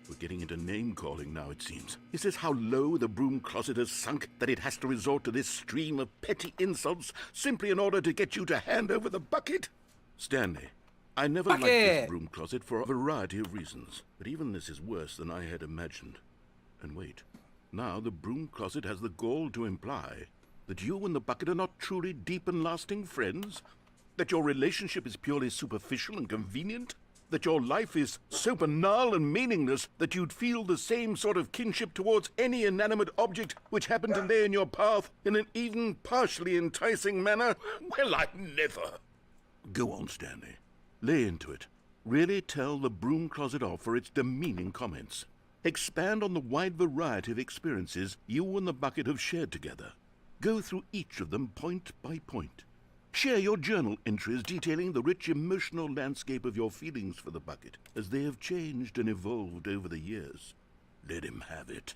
[SPEAKER 3] We're getting into name-calling now, it seems. Is this how low the broom closet has sunk, that it has to resort to this stream of petty insults simply in order to get you to hand over the bucket? Stanley, I never liked this broom closet for a variety of reasons, but even this is worse than I had imagined. And wait, now the broom closet has the gall to imply that you and the bucket are not truly deep and lasting friends? That your relationship is purely superficial and convenient? That your life is so banal and meaningless that you'd feel the same sort of kinship towards any inanimate object which happened to lay in your path in an even partially enticing manner? Well, I never. Go on, Stanley. Lay into it. Really tell the broom closet off for its demeaning comments. Expand on the wide variety of experiences you and the bucket have shared together. Go through each of them point by point. Share your journal entries detailing the rich emotional landscape of your feelings for the bucket as they have changed and evolved over the years. Let him have it.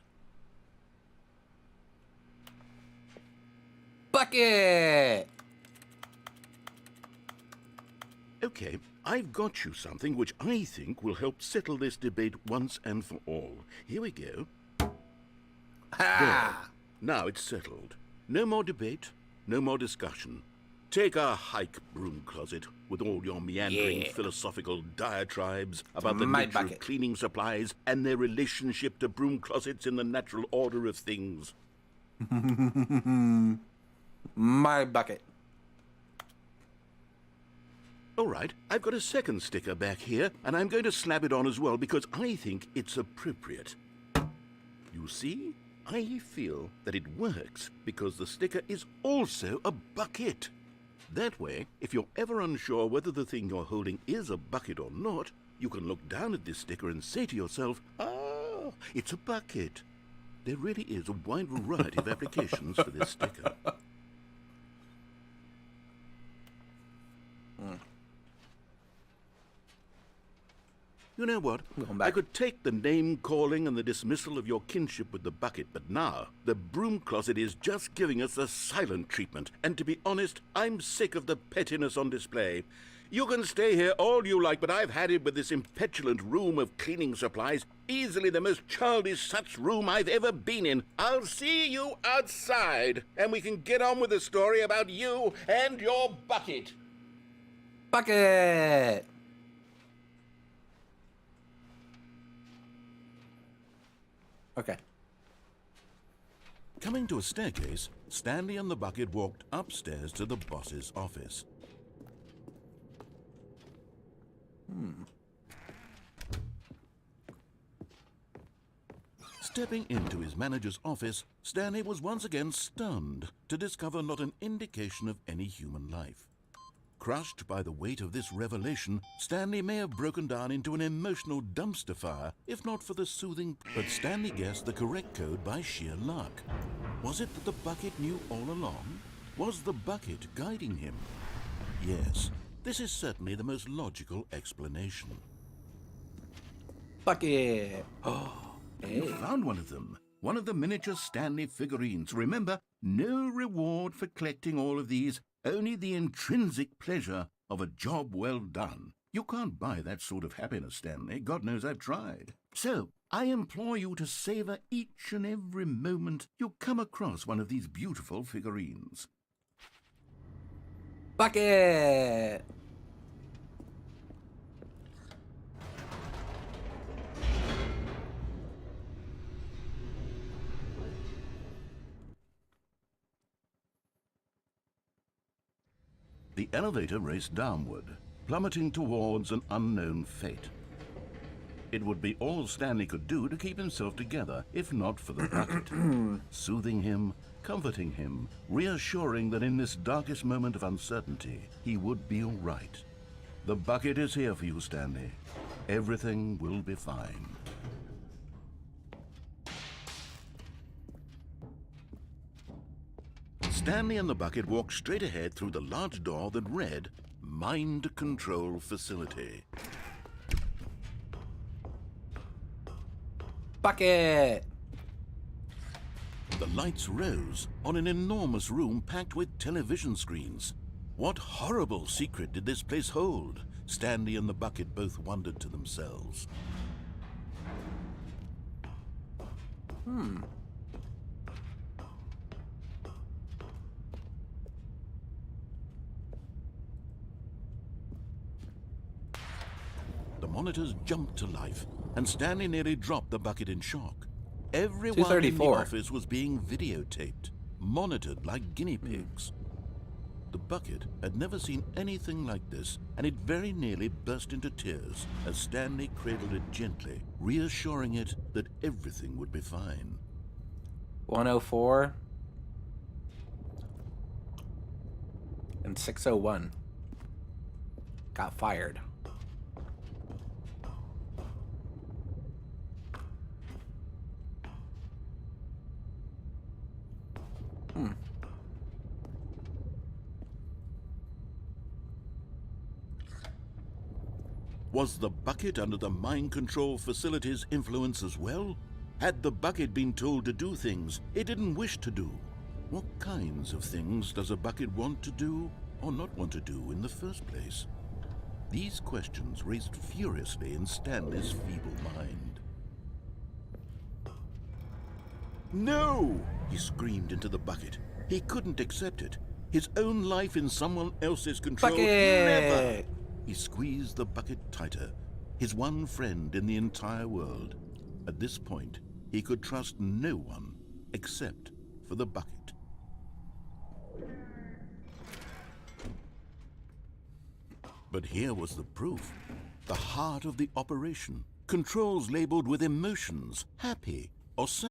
[SPEAKER 1] Bucket!
[SPEAKER 3] Okay, I've got you something which I think will help settle this debate once and for all. Here we go. There. Now it's settled. No more debate, no more discussion. Take a hike, broom closet, with all your meandering philosophical diatribes about the nature of cleaning supplies and their relationship to broom closets in the natural order of things.
[SPEAKER 1] My bucket.
[SPEAKER 3] All right, I've got a second sticker back here, and I'm going to slap it on as well because I think it's appropriate. You see? I feel that it works because the sticker is also a bucket. That way, if you're ever unsure whether the thing you're holding is a bucket or not, you can look down at this sticker and say to yourself, ah, it's a bucket. There really is a wide variety of applications for this sticker. You know what? I could take the name-calling and the dismissal of your kinship with the bucket, but now the broom closet is just giving us a silent treatment. And to be honest, I'm sick of the pettiness on display. You can stay here all you like, but I've had it with this impetulant room of cleaning supplies. Easily the most childish such room I've ever been in. I'll see you outside, and we can get on with the story about you and your bucket.
[SPEAKER 1] Bucket! Okay.
[SPEAKER 2] Coming to a staircase, Stanley and the bucket walked upstairs to the boss's office. Stepping into his manager's office, Stanley was once again stunned to discover not an indication of any human life. Crushed by the weight of this revelation, Stanley may have broken down into an emotional dumpster fire, if not for the soothing... But Stanley guessed the correct code by sheer luck. Was it that the bucket knew all along? Was the bucket guiding him? Yes, this is certainly the most logical explanation.
[SPEAKER 1] Bucket! Oh, hey.
[SPEAKER 3] You found one of them. One of the miniature Stanley figurines. Remember, no reward for collecting all of these. Only the intrinsic pleasure of a job well done. You can't buy that sort of happiness, Stanley. God knows I've tried. So, I implore you to savor each and every moment you come across one of these beautiful figurines.
[SPEAKER 1] Bucket!
[SPEAKER 3] The elevator raced downward, plummeting towards an unknown fate. It would be all Stanley could do to keep himself together, if not for the bucket. Soothing him, comforting him, reassuring that in this darkest moment of uncertainty, he would be all right. The bucket is here for you, Stanley. Everything will be fine. Stanley and the bucket walked straight ahead through the large door that read, Mind Control Facility.
[SPEAKER 1] Bucket!
[SPEAKER 2] The lights rose on an enormous room packed with television screens. What horrible secret did this place hold? Stanley and the bucket both wondered to themselves. The monitors jumped to life, and Stanley nearly dropped the bucket in shock. Everyone in the
[SPEAKER 1] 234.
[SPEAKER 2] office was being videotaped, monitored like guinea pigs. The bucket had never seen anything like this, and it very nearly burst into tears as Stanley cradled it gently, reassuring it that everything would be fine.
[SPEAKER 1] 104 and 601 got fired.
[SPEAKER 2] Was the bucket under the mind control facility's influence as well? Had the bucket been told to do things it didn't wish to do? What kinds of things does a bucket want to do or not want to do in the first place? These questions raced furiously in Stanley's feeble mind. No! He screamed into the bucket. He couldn't accept it. His own life in someone else's control.
[SPEAKER 1] Bucket!
[SPEAKER 2] Never! He squeezed the bucket tighter. His one friend in the entire world. At this point, he could trust no one except for the bucket. But here was the proof. The heart of the operation. Controls labeled with emotions, happy or sad.